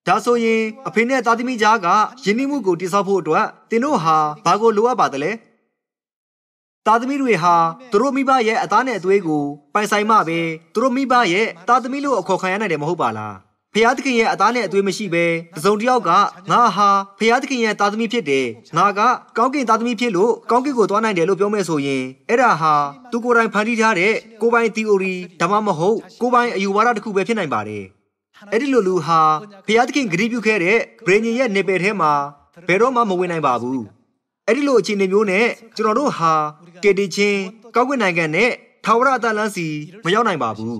[SPEAKER 1] ဒါဆိုရင်အဖေနဲ့သားသမီးကြားကယဉ်ကျေးမှုကိုတည်ဆောက်ဖို့အတွက်သင်တို့ဟာဘာကိုလိုအပ်ပါသလဲသားသမီးတွေဟာသူတို့မိဘရဲ့အသားနဲ့အသွေးကိုပိုင်ဆိုင်မှပဲသူတို့မိဘရဲ့သားသမီးလို့အခေါ်ခံရနိုင်တယ်မဟုတ်ပါလားဖခင်သခင်ရဲ့အသားနဲ့အသွေးမရှိဘဲတစုံတစ်ယောက်ကငါဟာဖခင်သခင်ရဲ့သားသမီးဖြစ်တယ်ငါကကောင်းကင်သားသမီးဖြစ်လို့ကောင်းကင်ကိုသွားနိုင်တယ်လို့ပြောမယ်ဆိုရင်အဲ့ဒါဟာသူကိုယ်တိုင်ဖန်တီးထားတဲ့ကိုယ်ပိုင် theory ဒါမှမဟုတ်ကိုယ်ပိုင်အယူဝါဒတစ်ခုပဲဖြစ်နိုင်ပါတယ်အဲ့ဒီလိုလူဟာဖခင်သခင်ဂရုပြုခဲ့တဲ့ဗြိဉ္ဉ်ရဲ့နေပယ်ထဲမှာဘယ်တော့မှမဝင်နိုင်ပါဘူးအဲ့ဒီလိုအခြေအနေမျိုးနဲ့ကျွန်တော်တို့ဟာကေတီချင်းကောက်ွက်နိုင်ငံနဲ့ထာဝရအတလန်းစီမရောက်နိုင်ပါဘူး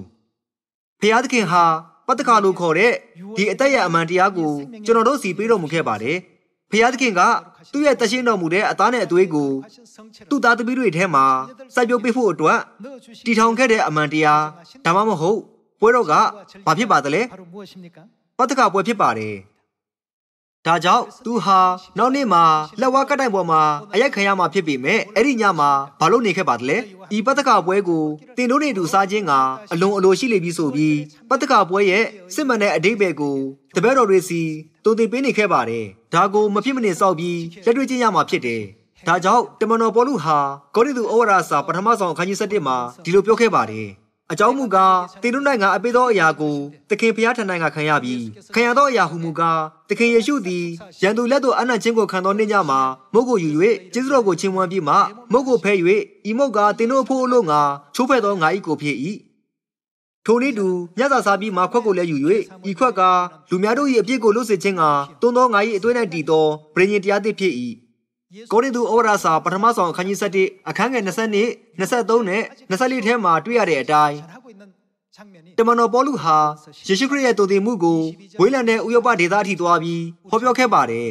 [SPEAKER 1] ဖျားသခင်ဟာပတ္တကလို့ခေါ်တဲ့ဒီအသက်ရဲ့အမှန်တရားကိုကျွန်တော်တို့စီပေးတော်မူခဲ့ပါတယ်ဖျားသခင်ကသူ့ရဲ့တရှိန်တော်မူတဲ့အသားနဲ့အသွေးကိုသူ့သားသမီးတွေထဲမှာစိုက်ပျိုးပေးဖို့အတွက်တည်ထောင်ခဲ့တဲ့အမှန်တရားဒါမှမဟုတ်ပွဲတော်ကဘာဖြစ်ပါသလဲပတ္တကပွဲဖြစ်ပါတယ်ဒါကြောင့်သူဟာနောက်နေ့မှာလက်ဝါးကတိုင်ပေါ်မှာအရိုက်ခံရမှာဖြစ်ပေမဲ့အဲ့ဒီညမှာဘာလို့နေခဲ့ပါသလဲဤပတ္တကပွဲကိုတင်တို့နေတူစားခြင်းကအလွန်အလိုရှိလေပြီဆိုပြီးပတ္တကပွဲရဲ့စစ်မှန်တဲ့အဓိပ္ပာယ်ကိုတပည့်တော်တွေစီတုံတင်ပေးနေခဲ့ပါတယ်ဒါကိုမဖြစ်မနေစောက်ပြီးလက်တွေ့ကျင့်ရမှာဖြစ်တယ်ဒါကြောင့်တမန်တော်ပေါလုဟာကောရိန္သုဩဝါဒစာပထမဆုံးအခန်းကြီး7မှာဒီလိုပြောခဲ့ပါတယ်အကြောင်းမူကားတင်တို့နိုင်ငံအပိသောအရာကိုသခင်ဖျားထံ၌ကခံရပြီးခံရသောအရာဟုမူကားသခင်ယေရှုသည်ရန်သူလက်သို့အနံ့ခြင်းကိုခံသောနေ့ညမှာမုတ်ကိုယူ၍ကျေးဇူးတော်ကိုချီးမွမ်းပြီးမှမုတ်ကိုဖဲ၍ဤမုတ်ကတင်တို့အဖို့အလို့ငါချိုးဖဲ့သောငါ၏ကိုဖြစ်၏ထိုနည်းတူညစာစားပြီးမှခွက်ကိုလည်းယူ၍ဤခွက်ကလူများတို့၏အပြစ်ကိုလွတ်စေခြင်းကတွန်းသောငါ၏အသွေး၌တည်သောဗြိဉ္ဉ်တရားသစ်ဖြစ်၏ကောရိန္သုဩဝါဒစာပထမဆုံးအခန်းကြီး7အခန်းငယ်20 23နဲ့24ထဲမှာတွေ့ရတဲ့အတိုင်းတမန်တော်ပေါလုဟာယေရှုခရစ်ရဲ့တုန်တင်မှုကိုဝေးလံတဲ့ဥရောပဒေသအထိသွားပြီးဟောပြောခဲ့ပါတယ်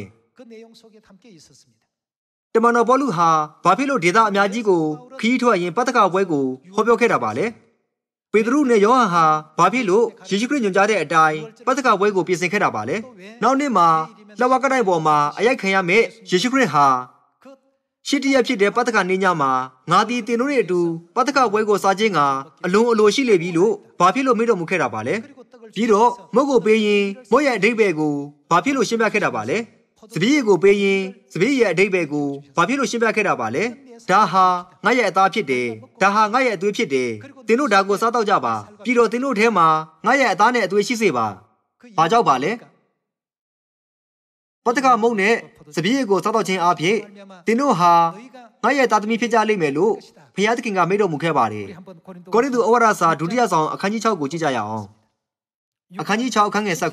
[SPEAKER 1] တမန်တော်ပေါလုဟာဘာဖြစ်လို့ဒေသအများကြီးကိုခရီးထွက်ရင်ပတ္တကပွဲကိုဟောပြောခဲ့တာပါလဲပေတရုနဲ့ယောဟန်ဟာဘာဖြစ်လို့ယေရှုခရစ်ညွှန်ကြားတဲ့အတိုင်းပတ္တကပွဲကိုပြင်ဆင်ခဲ့တာပါလဲနောက်နေ့မှာလက်ဝါးကတိုင်ပေါ်မှာအရိုက်ခံရမယ့်ယေရှုခရစ်ဟာရှစ်တရက်ဖြစ်တဲ့ပတ္တကနေ့ညမှာငါသည်တင်တို့ရဲ့အတူပတ္တကပွဲကိုစားခြင်းကအလွန်အလိုရှိလေပြီလို့ဘာဖြစ်လို့မေ့တော်မူခဲ့တာပါလဲပြီးတော့မုတ်ကိုပေးရင်မုတ်ရဲ့အဓိပ္ပာယ်ကိုဘာဖြစ်လို့ရှင်းပြခဲ့တာပါလဲစပီးရည်ကိုပေးရင်စပီးရဲ့အဓိပ္ပာယ်ကိုဘာဖြစ်လို့ရှင်းပြခဲ့တာပါလဲဒါဟာငါရဲ့အသားဖြစ်တယ်ဒါဟာငါရဲ့အသွေးဖြစ်တယ်တင်တို့ဒါကိုစားတော့ကြပါပြီးတော့တင်တို့ထဲမှာငါရဲ့အသားနဲ့အသွေးရှိစေပါဘာကြောင့်ပါလဲပတ္တကမုတ်နဲ့စပီးရည်ကိုစားတော့ခြင်းအပြင်တင်တို့ဟာငါရဲ့သားသမီးဖြစ်ကြလိမ့်မယ်လို့ဘုရားသခင်ကမိန့်တော်မူခဲ့ပါတယ်ကောရိန္သုဩဝါဒစာဒုတိယဆောင်အခန်းကြီး6ကိုကြည့်ကြရအောင်အခန်းကြီး6အခန်းငယ်7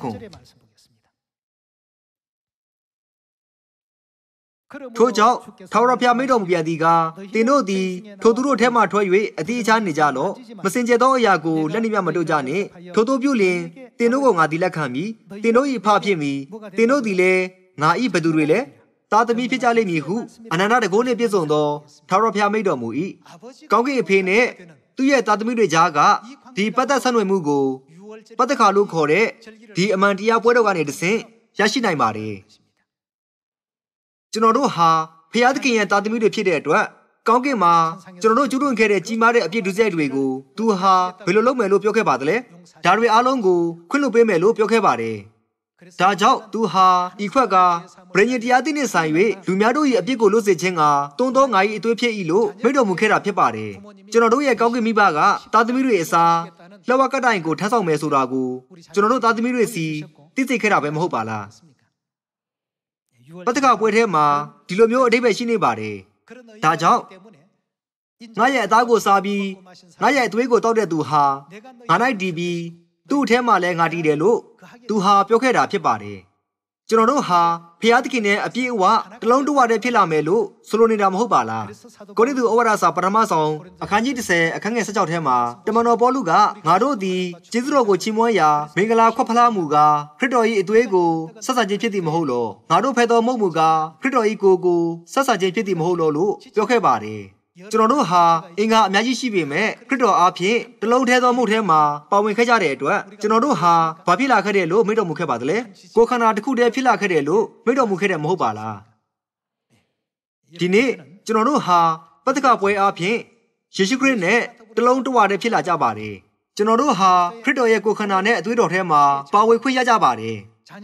[SPEAKER 1] ထို့ကြောင့်ထာဝရဘုရားမိန့်တော်မူပြန်သည်ကားတင်တို့သည်ထိုသူတို့ထဲမှထွက်၍အတိအကျနေကြလော့မစင်ကြဲသောအရာကိုလက်နှင့်မတို့ကြနှင့်ထိုတို့ပြုလျင်တင်တို့ကိုငါသည်လက်ခံမည်တင်တို့၏ဖဖြစ်မည်တင်တို့သည်လည်းငါ၏ဘသူတွေလည်းသားသမီးဖြစ်ကြလိမ့်မည်ဟုအနန္တတကုနှင့်ပြည့်စုံသောထာဝရဘုရားမိန့်တော်မူ၏ကောင်းကင်အဖေနှင့်သူ့ရဲ့သားသမီးတွေကြားကဒီပတ်သက်ဆက်နွယ်မှုကိုပတ္တခါလို့ခေါ်တဲ့ဒီအမှန်တရားပွဲတော်ကနေတဆင့်ရရှိနိုင်ပါတယ်ကျွန်တော်တို့ဟာဖျားသခင်ရဲ့သားသမီးတွေဖြစ်တဲ့အတွက် ကောင်းကင်မှာကျွန်တော်တို့ကျူးလွန်ခဲ့တဲ့ကြီးမားတဲ့အပြစ်ဒုစရိုက်တွေကိုသူဟာဘယ်လိုလုပ်မယ်လို့ပြောခဲ့ပါသလဲဒါတွေအားလုံးကိုခွင့်လွှတ်ပေးမယ်လို့ပြောခဲ့ပါတယ်ဒါကြောင့်သူဟာဤခွက်ကဗြိဉ္ဉ်တရားသည့်နှင့်ဆိုင်၍လူများတို့၏အပြစ်ကိုလွတ်စေခြင်းကတွန်းသောငါ၏အသွေးဖြစ်၏လို့မိန့်တော်မူခဲ့တာဖြစ်ပါတယ်ကျွန်တော်တို့ရဲ့ကောင်းကင်မိဘကသားသမီးတွေအစားလက်ဝါးကတိုင်ကိုထမ်းဆောင်မယ်ဆိုတာကိုကျွန်တော်တို့သားသမီးတွေစီသိသိခဲ့တာပဲမဟုတ်ပါလားပတ္တကပွဲထဲမှာဒီလိုမျိုးအဓိပ္ပာယ်ရှိနေပါတယ်ဒါကြောင့်ငါရဲ့အသားကိုစားပြီးငါရဲ့အသွေးကိုတောက်တဲ့သူဟာငါ၌တည်ပြီးသူ့အထဲမှာလည်းငါတည်တယ်လို့သူဟာပြောခဲ့တာဖြစ်ပါတယ်ကျွန်တော်တို့ဟာဖျားသခင်နဲ့အပြည့်အဝတလုံးတဝတည်းဖြစ်လာမယ်လို့ဆိုလိုနေတာမဟုတ်ပါလားကိုရိန္သုဩဝါဒစာပထမဆုံးအခန်းကြီး30အခန်းငယ်16ထဲမှာတမန်တော်ပေါလုကငါတို့သည်ကျေးဇူးတော်ကိုချီးမွမ်းရာမင်္ဂလာခွက်ဖလားမူကားခရစ်တော်၏အသွေးကိုဆက်ဆံခြင်းဖြစ်သည်မဟုတ်လောငါတို့ဖဲ့တော်မုတ်မူကားခရစ်တော်၏ကိုယ်ကိုဆက်ဆံခြင်းဖြစ်သည်မဟုတ်လောလို့ပြောခဲ့ပါတယ်ကျွန်တော်တို့ဟာအင်္ဂါအများကြီးရှိပေမဲ့ခရစ်တော်အားဖြင့်တလုံးထဲသောမှုထဲမှာပါဝင်ခဲ့ကြတဲ့အတွက်ကျွန်တော်တို့ဟာဘာဖြစ်လာခဲ့တယ်လို့မိန့်တော်မူခဲ့ပါသလဲကိုယ်ခန္ဓာတစ်ခုတည်းဖြစ်လာခဲ့တယ်လို့မိန့်တော်မူခဲ့တယ်မဟုတ်ပါလားဒီနေ့ကျွန်တော်တို့ဟာပတ္တကပွဲအားဖြင့်ယေရှုခရစ်နဲ့တလုံးတဝတည်းဖြစ်လာကြပါတယ်ကျွန်တော်တို့ဟာခရစ်တော်ရဲ့ကိုယ်ခန္ဓာနဲ့အသွေးတော်ထဲမှာပါဝင်ခွင့်ရကြပါတယ်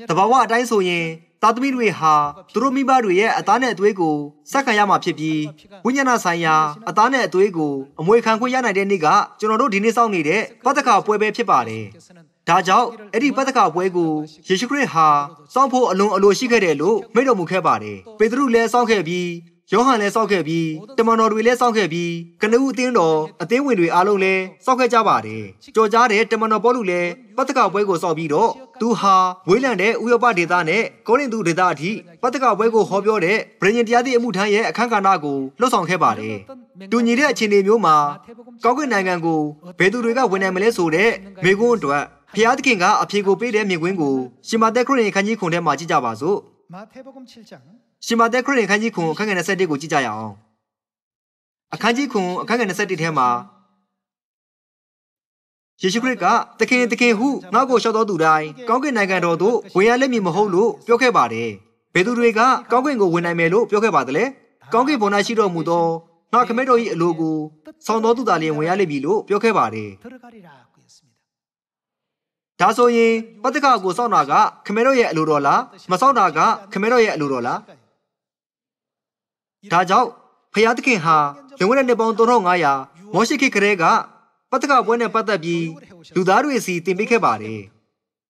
[SPEAKER 1] တဘာဝအတိုင်းဆိုရင်သားသမီးတွေဟာသူတို့မိဘတွေရဲ့အသားနဲ့အသွေးကိုစက္ကန့်ရမှာဖြစ်ပြီးဝိညာဏဆိုင်ရာအသားနဲ့အသွေးကိုအမွေခံခွင့်ရနိုင်တဲ့နေ့ကကျွန်တော်တို့ဒီနေ့စောင့်နေတဲ့ပတ္တကပွဲပဲဖြစ်ပါတယ်။ဒါကြောင့်အဲ့ဒီပတ္တကပွဲကိုယေရှုခရစ်ဟာစောင့်ဖို့အလွန်အလိုရှိခဲ့တယ်လို့မိန့်တော်မူခဲ့ပါတယ်။ပေတရုလည်းစောင့်ခဲ့ပြီးယောဟန်လည်းစောင့်ခဲ့ပြီးတမန်တော်တွေလည်းစောင့်ခဲ့ပြီးကနဦးအသင်းတော်အသင်းဝင်တွေအားလုံးလည်းစောင့်ခဲ့ကြပါတယ်။ကြော်ကြားတဲ့တမန်တော်ပေါလုလည်းပတ္တကပွဲကိုစောင့်ပြီးတော့သူဟာဝေးလံတဲ့ဥရောပဒေသနဲ့ကောရိန္သုဒေသအထိပတ္တကပွဲကိုဟောပြောတဲ့ဗြိဉ္ဉ်တရားသည့်အမှုထမ်းရဲ့အခမ်းကဏ္ဍကိုလှုပ်ဆောင်ခဲ့ပါတယ်။တူညီတဲ့အခြေအနေမျိုးမှာကောက်ကင်နိုင်ငံကိုဘယ်သူတွေကဝင်နိုင်မလဲဆိုတဲ့မေခွန်းအတွက်ဖျားသခင်ကအဖြေကိုပေးတဲ့မြင်ကွင်းကိုရှမာသက်ခရစ်ယာန်ခန်းကြီးခွန်ထဲမှာကြည့်ကြပါစို့ရှမာသက်ခရစ်ယာန်ခန်းကြီးခွန်အခန်းငယ်21ကိုကြည့်ကြရအောင်အခန်းကြီးခွန်အခန်းငယ်21ထဲမှာယေရှုခရစ်ကသခင်ဟုငါ့ကိုလျှောက်တော်သူတိုင်းကောင်းကင်နိုင်ငံတော်သို့ဝင်ရလိမ့်မည်မဟုတ်လို့ပြောခဲ့ပါတယ်ဘယ်သူတွေကကောင်းကင်ကိုဝင်နိုင်မယ်လို့ပြောခဲ့ပါသလဲကောင်းကင်ဘုံ၌ရှိတော်မူသောငါခမည်းတော်၏အလိုကိုဆောင်တော်သူသာလျှင်ဝင်ရလိမ့်မည်လို့ပြောခဲ့ပါတယ်ဒါဆိုရင်ပတ္တကကိုစောင့်တာကခမည်းတော်ရဲ့အလိုတော်လားမစောင့်တာကခမည်းတော်ရဲ့အလိုတော်လားဒါကြောင့်ဖျားသခင်ဟာလွန်ခဲ့တဲ့နှစ်ပေါင်း3500မောရှေခေတ်ကလေးကပတ္တကပွဲနဲ့ပတ်သက်ပြီးလူသားတွေစီတင်ပေးခဲ့ပါတယ်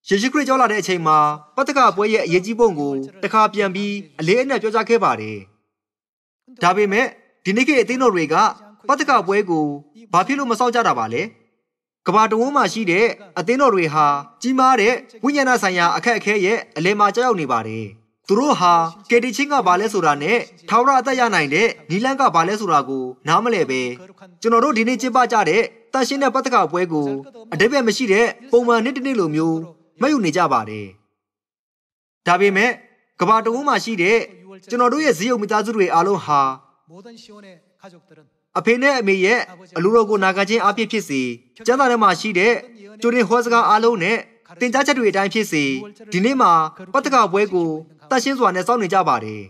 [SPEAKER 1] ယေရှုခရစ်ကြောလာတဲ့အချိန်မှာပတ္တကပွဲရဲ့အရေးကြီးပုံကိုတခါပြန်ပြီးအလေးအနက်ပြောကြားခဲ့ပါတယ်ဒါပေမဲ့ဒီနေ့ခေတ်အသင်းတော်တွေကပတ္တကပွဲကိုဘာဖြစ်လို့မစောင့်ကြတာပါလဲကမ္ဘာတဝန်းမှာရှိတဲ့အသင်းတော်တွေဟာကြီးမားတဲ့ဝိညာဏဆိုင်ရာအခက်အခဲရဲ့အလယ်မှာကြောက်ရောက်နေပါတယ်သူတို့ဟာကေတီချင်းကဘာလဲဆိုတာနဲ့ထာဝရအသက်ရနိုင်တဲ့နီလန်းကဘာလဲဆိုတာကိုနားမလည်ပဲကျွန်တော်တို့ဒီနေ့ကျင်းပကြတဲ့တန်ရှင်းတဲ့ပတ္တကပွဲကိုအတိတ်ပဲမရှိတဲ့ပုံမှန်နေ့တစ်နေ့လိုမျိုးမယူနေကြပါတယ်ဒါပေမဲ့ကမ္ဘာတဝန်းမှာရှိတဲ့ကျွန်တော်တို့ရဲ့ဇီးယုံမိသားစုတွေအားလုံးဟာအဖေနဲ့အမေရဲ့အလိုတော်ကိုနာခံခြင်းအဖြစ်ဖြစ်စေကျမ်းစာထဲမှာရှိတဲ့ကျိုးတင်ဟောစကားအားလုံးနဲ့တင်ကြားချက်တွေအတိုင်းဖြစ်စေဒီနေ့မှာပတ္တကပွဲကိုတတ်ရှင်းစွာနဲ့စောင့်နေကြပါတယ်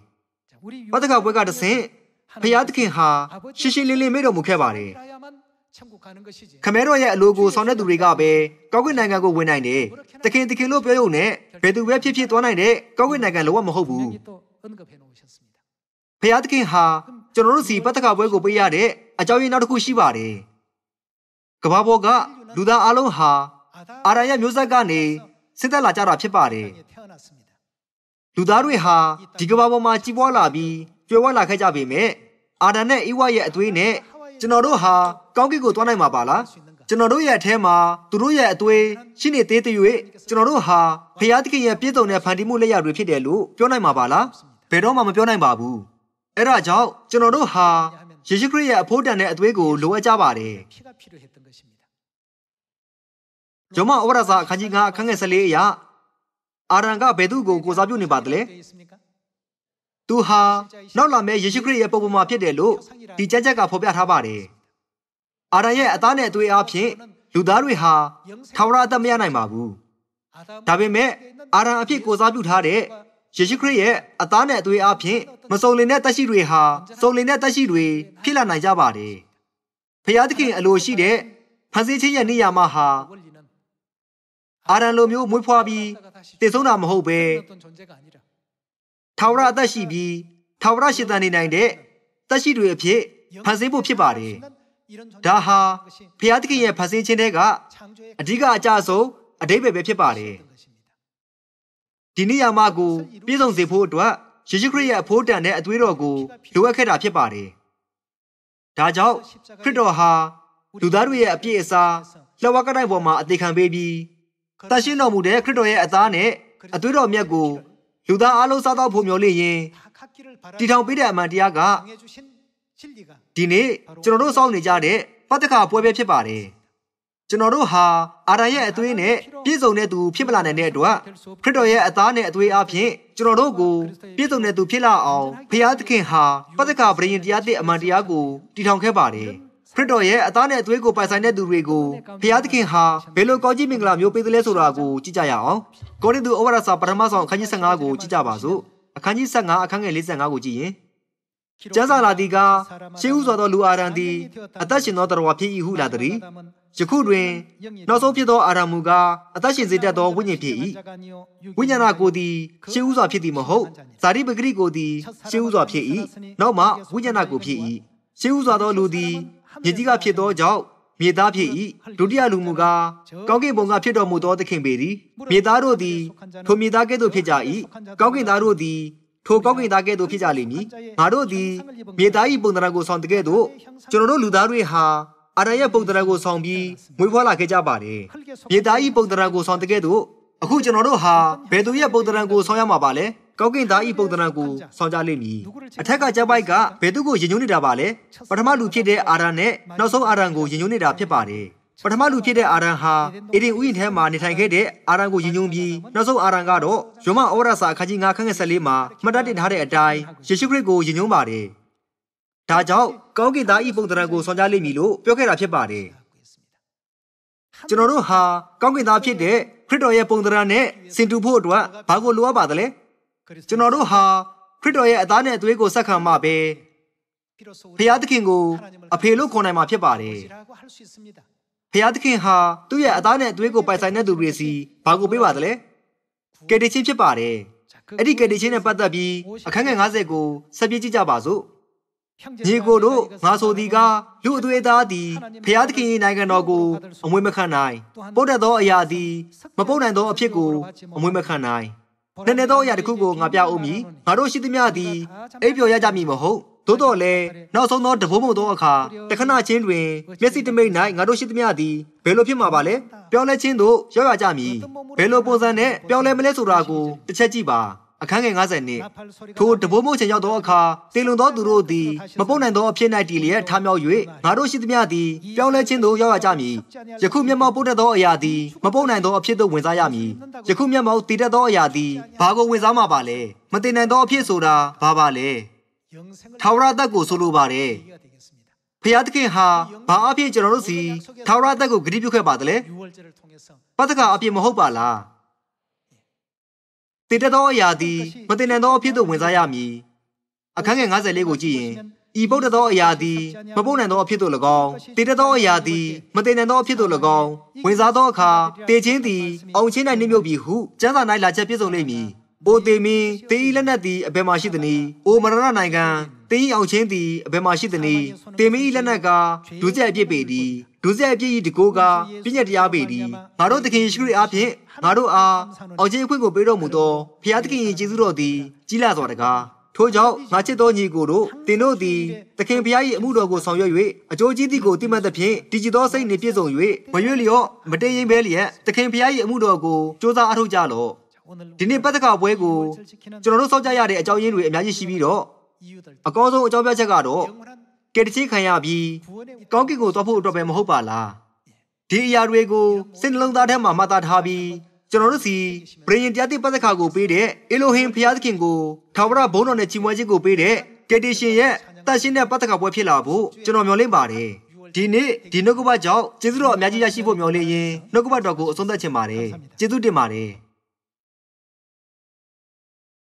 [SPEAKER 1] ပတ္တကပွဲကတဆင့်ဖျားသခင်ဟာရှင်းရှင်းလင်းလင်းမိန့်တော်မူခဲ့ပါတယ်ခမဲတော်ရဲ့အလိုကိုဆောင်တဲ့သူတွေကပဲကောက်ကင်နိုင်ငံကိုဝင်နိုင်တယ်သခင်လို့ပြောရုံနဲ့ဘယ်သူပဲဖြစ်သွားနိုင်တဲ့ကောက်ကင်နိုင်ငံလောကမဟုတ်ဘူးဖျားသခင်ဟာကျွန်တော်တို့စီပတ္တကပွဲကိုပေးရတဲ့အကြောင်းရင်းနောက်တစ်ခုရှိပါတယ်ကမ္ဘာပေါ်ကလူသားအလုံးဟာအာရယမျိုးဆက်ကနေဆင်းသက်လာကြတာဖြစ်ပါတယ်လူသားတွေဟာဒီကမ္ဘာပေါ်မှာကြီးပွားလာပြီးကျွယ်ဝလာခဲ့ကြပေမဲ့အာဒံနဲ့ဧဝရဲ့အသွေးနဲ့ကျွန်တော်တို့ဟာကောင်းကင်ကိုသွားနိုင်မှာပါလားကျွန်တော်တို့ရဲ့အထဲမှာသူတို့ရဲ့အသွေးရှိနေသေးတဲ့၍ကျွန်တော်တို့ဟာဖျားသခင်ရဲ့ပြည့်စုံတဲ့ဖန်တီးမှုလက်ရာတွေဖြစ်တယ်လို့ပြောနိုင်မှာပါလားဘယ်တော့မှမပြောနိုင်ပါဘူးအဲ့ဒါကြောင့်ကျွန်တော်တို့ဟာယေရှုခရစ်ရဲ့အဖို့တန်တဲ့အသွေးကိုလိုအပ်ကြပါတယ်ဂျောမဩဝါဒစာအခန်းကြီး9အခန်းငယ်14အရအာရန်ကဘယ်သူကိုကိုးစားပြုနေပါသလဲသူဟာနောက်လာမယ့်ယေရှုခရစ်ရဲ့ပုံပေါ်မှာဖြစ်တယ်လို့ဒီကျမ်းချက်ကဖော်ပြထားပါတယ်အာရန်ရဲ့အသားနဲ့အသွေးအားဖြင့်လူသားတွေဟာထာဝရအသက်မရနိုင်ပါဘူးဒါပေမဲ့အာရန်အဖြစ်ကိုးစားပြုထားတဲ့ ယေရှုခရစ်ရဲ့အသားနဲ့အသွေးအဖြစ်မစုံလင်တဲ့တရှိတွေဟာစုံလင်တဲ့တရှိတွေဖြစ်လာနိုင်ကြပါတယ်။ဖျားသခင်အလိုရှိတဲ့ဖန်ဆင်းခြင်းရဲ့နေရာမှာဟာအာရန်လိုမျိုးမွေးဖွားပြီးတည်ဆုံးတာမဟုတ်ပဲထာဝရအသက်ရှိပြီးထာဝရရှင်သန်နေနိုင်တဲ့တရှိတွေအဖြစ်ဖန်ဆင်းဖို့ဖြစ်ပါတယ်။ဒါဟာဖျားသခင်ရဲ့ဖန်ဆင်းခြင်းတွေကအဓိကအကျဆုံးအဓိပ္ပာယ်ပဲဖြစ်ပါတယ်။ဒီနေရာမှာကိုပြည့်စုံစေဖို့အတွက်ယေရှုခရစ်ရဲ့အဖို့တန်တဲ့အသွေးတော်ကိုလိုအပ်ခဲ့တာဖြစ်ပါတယ်။ဒါကြောင့်ခရစ်တော်ဟာလူသားတို့ရဲ့အပြည့်အစားလက်ဝါးကတိုင်ပေါ်မှာအသေးခံပေးပြီးတန်ရှင်းတော်မူတဲ့ခရစ်တော်ရဲ့အသားနဲ့အသွေးတော်မြတ်ကိုလူသားအလုံးစားတော့ဖို့မျှော်လင့်ရင်တည်ထောင်ပေးတဲ့အမှန်တရားကဒီနေ့ကျွန်တော်တို့စောင့်နေကြတဲ့ပတ္တကပွဲပဲဖြစ်ပါတယ်ကျွန်တော်တို့ဟာအာရန်ရဲ့အသွေးနဲ့ပြည့်စုံတဲ့သူဖြစ်မလာနိုင်တဲ့အတွက်ခရစ်တော်ရဲ့အသားနဲ့အသွေးအပြင်ကျွန်တော်တို့ကိုပြည့်စုံတဲ့သူဖြစ်လာအောင်ဖခင်သခင်ဟာပတ္တကပရိယင်တရားတဲ့အမှန်တရားကိုတည်ထောင်ခဲ့ပါတယ်ခရစ်တော်ရဲ့အသားနဲ့အသွေးကိုပိုင်ဆိုင်တဲ့သူတွေကိုဖခင်သခင်ဟာဘယ်လိုကောင်းကြီးမင်္ဂလာမျိုးပေးသလဲဆိုတာကိုကြည့်ကြရအောင်ကောရိန္သုဩဝါဒစာပထမဆုံးအခန်းကြီး15ကိုကြည့်ကြပါစို့အခန်းကြီး15အခန်းငယ်45ကိုကြည့်ရင်ကျမ်းစာလာသည်ကရှေးဥစွာသောလူအာရန်သည်အသက်ရှင်သောတရဝါဖြစ်၏ဟုလာသည်ယခုတွင်နောက်ဆုံးဖြစ်သောအာရန်မူကားအသက်ရှင်စေတတ်သောဝိညာဉ်ဖြစ်၏ဝိညာဏကိုသည်ရှေးဥစွာဖြစ်သည်မဟုတ်ဇာတိပဂရိကိုသည်ရှေးဥစွာဖြစ်၏နောက်မှဝိညာဏကိုဖြစ်၏ရှေးဥစွာသောလူသည်မြေကြီးကဖြစ်သောကြောင့်မြေသားဖြစ်၏ဒုတိယလူမူကားကောင်းကင်ဘုံကဖြစ်တော်မူသောသခင်ပေသည်မြေသားတို့သည်ထိုမြေသားကဲ့သို့ဖြစ်ကြ၏ကောင်းကင်သားတို့သည်ထိုကောင်းကင်သားကဲ့သို့ဖြစ်ကြလိမ့်မည်ငါတို့သည်မြေသား၏ပုံသဏ္ဍာန်ကိုဆောင်တဲ့ကဲ့သို့ကျွန်တော်တို့လူသားတွေဟာအာရန်ရဲ့ပုံသဏ္ဍာန်ကိုဆောင်ပြီးမွေးဖွားလာခဲ့ကြပါတယ်မြေသား၏ပုံသဏ္ဍာန်ကိုဆောင်တဲ့ကဲ့သို့အခုကျွန်တော်တို့ဟာဘယ်သူရဲ့ပုံသဏ္ဍာန်ကိုဆောင်ရမှာပါလဲကောင်းကင်သား၏ပုံသဏ္ဍာန်ကိုဆောင်ကြလိမ့်မည်အထက်ကကျမ်းပိုက်ကဘယ်သူကိုယဉ်ညွှန်းနေတာပါလဲပထမလူဖြစ်တဲ့အာရန်နဲ့နောက်ဆုံးအာရန်ကိုယဉ်ညွှန်းနေတာဖြစ်ပါတယ်ပထမလူဖြစ်တဲ့အာရန်ဟာအေဒင်ဥယျာဉ်ထဲမှာနေထိုင်ခဲ့တဲ့အာရန်ကိုယဉ်ညွှန်းပြီးနောက်ဆုံးအာရန်ကတော့ယောမဩဝါဒစာအခန်းကြီး9ခန်းငယ်14မှာမှတ်တမ်းတင်ထားတဲ့အတိုင်းယေရှုခရစ်ကိုယဉ်ညွှန်းပါတယ်ဒါကြောင့်ကောင်းကင်သား၏ပုံသဏ္ဍာန်ကိုဆောင်ကြလိမ့်မည်လို့ပြောခဲ့တာဖြစ်ပါတယ်ကျွန်တော်တို့ဟာကောင်းကင်သားဖြစ်တဲ့ခရစ်တော်ရဲ့ပုံသဏ္ဍာန်နဲ့စင်တူဖို့အတွက်ဘာကိုလိုအပ်ပါသလဲကျွန်တော်တို့ဟာခရစ်တော်ရဲ့အသားနဲ့အသွေးကိုဆက်ခံမှပဲဖခင်သခင်ကိုအဖေလို့ခေါ်နိုင်မှာဖြစ်ပါတယ်ဖခင်သခင်ဟာသူ့ရဲ့အသားနဲ့အသွေးကိုပိုင်ဆိုင်တဲ့သူတွေစီဘာကိုပေးပါသလဲကယ်တင်ခြင်းဖြစ်ပါတယ်အဲ့ဒီကယ်တင်ခြင်းနဲ့ပတ်သက်ပြီးအခန်းငယ်50ကိုဆက်ပြကြည့်ကြပါစို့ညီကိုတို့ငါဆိုသည်ကလူအသွေးသားသည်ဖခင်သခင်၏နိုင်ငံတော်ကိုအမွေမခံနိုင်ပုတ်တတ်သောအရာသည်မပုတ်နိုင်သောအဖြစ်ကိုအမွေမခံနိုင်နည်းနည်းသောအရာတစ်ခုကိုငါပြဦးမည်ငါတို့ရှိသမျှသည်အိပ်ပျော်ရကြမည်မဟုတ်သို့တော်လည်းနောက်ဆုံးသောတဘိုးမို့သောအခါတခဏချင်းတွင်မျက်စိတမိတ်၌ငါတို့ရှိသမျှသည်ဘယ်လိုဖြစ်မှာပါလဲပြောင်းလဲခြင်းတို့ရောက်ရကြမည်ဘယ်လိုပုံစံနဲ့ပြောင်းလဲမလဲဆိုတာကိုတစ်ချက်ကြည့်ပါအခန်းငယ်50နှစ်ထိုတဘိုးမို့ချိန်ရောက်သောအခါတေလွန်သောသူတို့သည်မပုတ်နိုင်သောအဖြစ်၌တည်လျက်ထားမြောက်၍ငါတို့ရှိသမျှသည်ပြောင်းလဲခြင်းတို့ရောက်ရကြမည်ယခုမျက်မှောက်ပုတ်တတ်သောအရာသည်မပုတ်နိုင်သောအဖြစ်သို့ဝင်စားရမည်ယခုမျက်မှောက်တည်တတ်သောအရာသည်ဘာကိုဝင်စားမှာပါလဲမတည်နိုင်သောအဖြစ်ဆိုတာဘာပါလဲထာဝရအသက်ကိုဆိုလိုပါတယ်ဖခင်သခင်ဟာဘာအဖြစ်ကျွန်တော်တို့စီထာဝရအသက်ကိုဂရုပြုခဲ့ပါသလဲပတ္တကအဖြစ်မဟုတ်ပါလားတည်တတ်သောအရာသည်မတည်နိုင်သောအဖြစ်သို့ဝင်စားရမည်အခန်းငယ်54ကိုကြည့်ရင်ဤပုတ်တတ်သောအရာသည်မပုတ်နိုင်သောအဖြစ်သို့၎င်းတည်တတ်သောအရာသည်မတည်နိုင်သောအဖြစ်သို့၎င်းဝင်စားသောအခါတည်ခြင်းသည်အောင်ချင်း၌နှိမ့်မြုပ်ပြီဟုကျမ်းစာ၌လာချက်ပြည့်စုံလိမ့်မည်အိုတေမင်းတေဤလက်နက်သည်အဘယ်မှရှိသနည်းအိုမရဏနိုင်ငံတေဤအောင်ချင်းသည်အဘယ်မှရှိသနည်းတေမင်းဤလက်နက်ကဒုစရိုက်အပြစ်ပေသည်ဒုစရိုက်အပြစ်၏တကိုးကပြည့်ညတ်တရားပေသည်ငါတို့သခင်ယေရှုခရစ်အားဖြင့်ငါတို့အားအောင်ချင်းအခွင့်ကိုပေးတော်မူသောဖခင်သခင်၏ကျေးဇူးတော်သည်ကြီးလာစွာတကားထို့ကြောင့်ငါချစ်သောညီကိုတို့သင်တို့သည်သခင်ဖခင်၏အမှုတော်ကိုဆောင်ရွက်၍အကျိုးကြီးသည့်ကိုတိမှတ်သဖြင့်တည်ကြည်သောစိတ်နှင့်ပြည့်စုံ၍မရွေ့လျော့မတည်ရင်ပဲလျက်သခင်ဖခင်၏အမှုတော်ကိုကြိုးစားအထောက်ကြလော့ဒီနေ့ပတ်သက်ခပွဲကိုကျွန်တော်တို့စောင့်ကြရတဲ့အကြောင်းရင်းတွေအများကြီးရှိပြီးတော့အကောင်းဆုံးအကြောင်းပြချက်ကတော့ကယ်တင်ခံရပြီးကောင်းကင်ကိုသွားဖို့အတွက်ပဲမဟုတ်ပါလားဒီအရာတွေကိုစိတ်နှလုံးသားထဲမှာမှတ်သားထားပြီးကျွန်တော်တို့စီပရိယင်တရားတိပတ်သက်ခါကိုပေးတဲ့အီလိုဟင်ဖျားသခင်ကိုထာဝရဘုန်းတော်နဲ့ချီးမွမ်းခြင်းကိုပေးတဲ့ကယ်တင်ရှင်ရဲ့တန်ရှင်းတဲ့ပတ်သက်ခါပွဲဖြစ်လာဖို့ကျွန်တော်မျှော်လင့်ပါတယ်ဒီနေ့ဒီနှုတ်ကပတ်ကြောင့်ကျေးဇူးတော်အများကြီးရရှိဖို့မျှော်လင့်ရင်နှုတ်ကပတ်တော်ကိုအဆုံးသတ်ချင်ပါတယ်ကျေးဇူးတင်ပါတယ်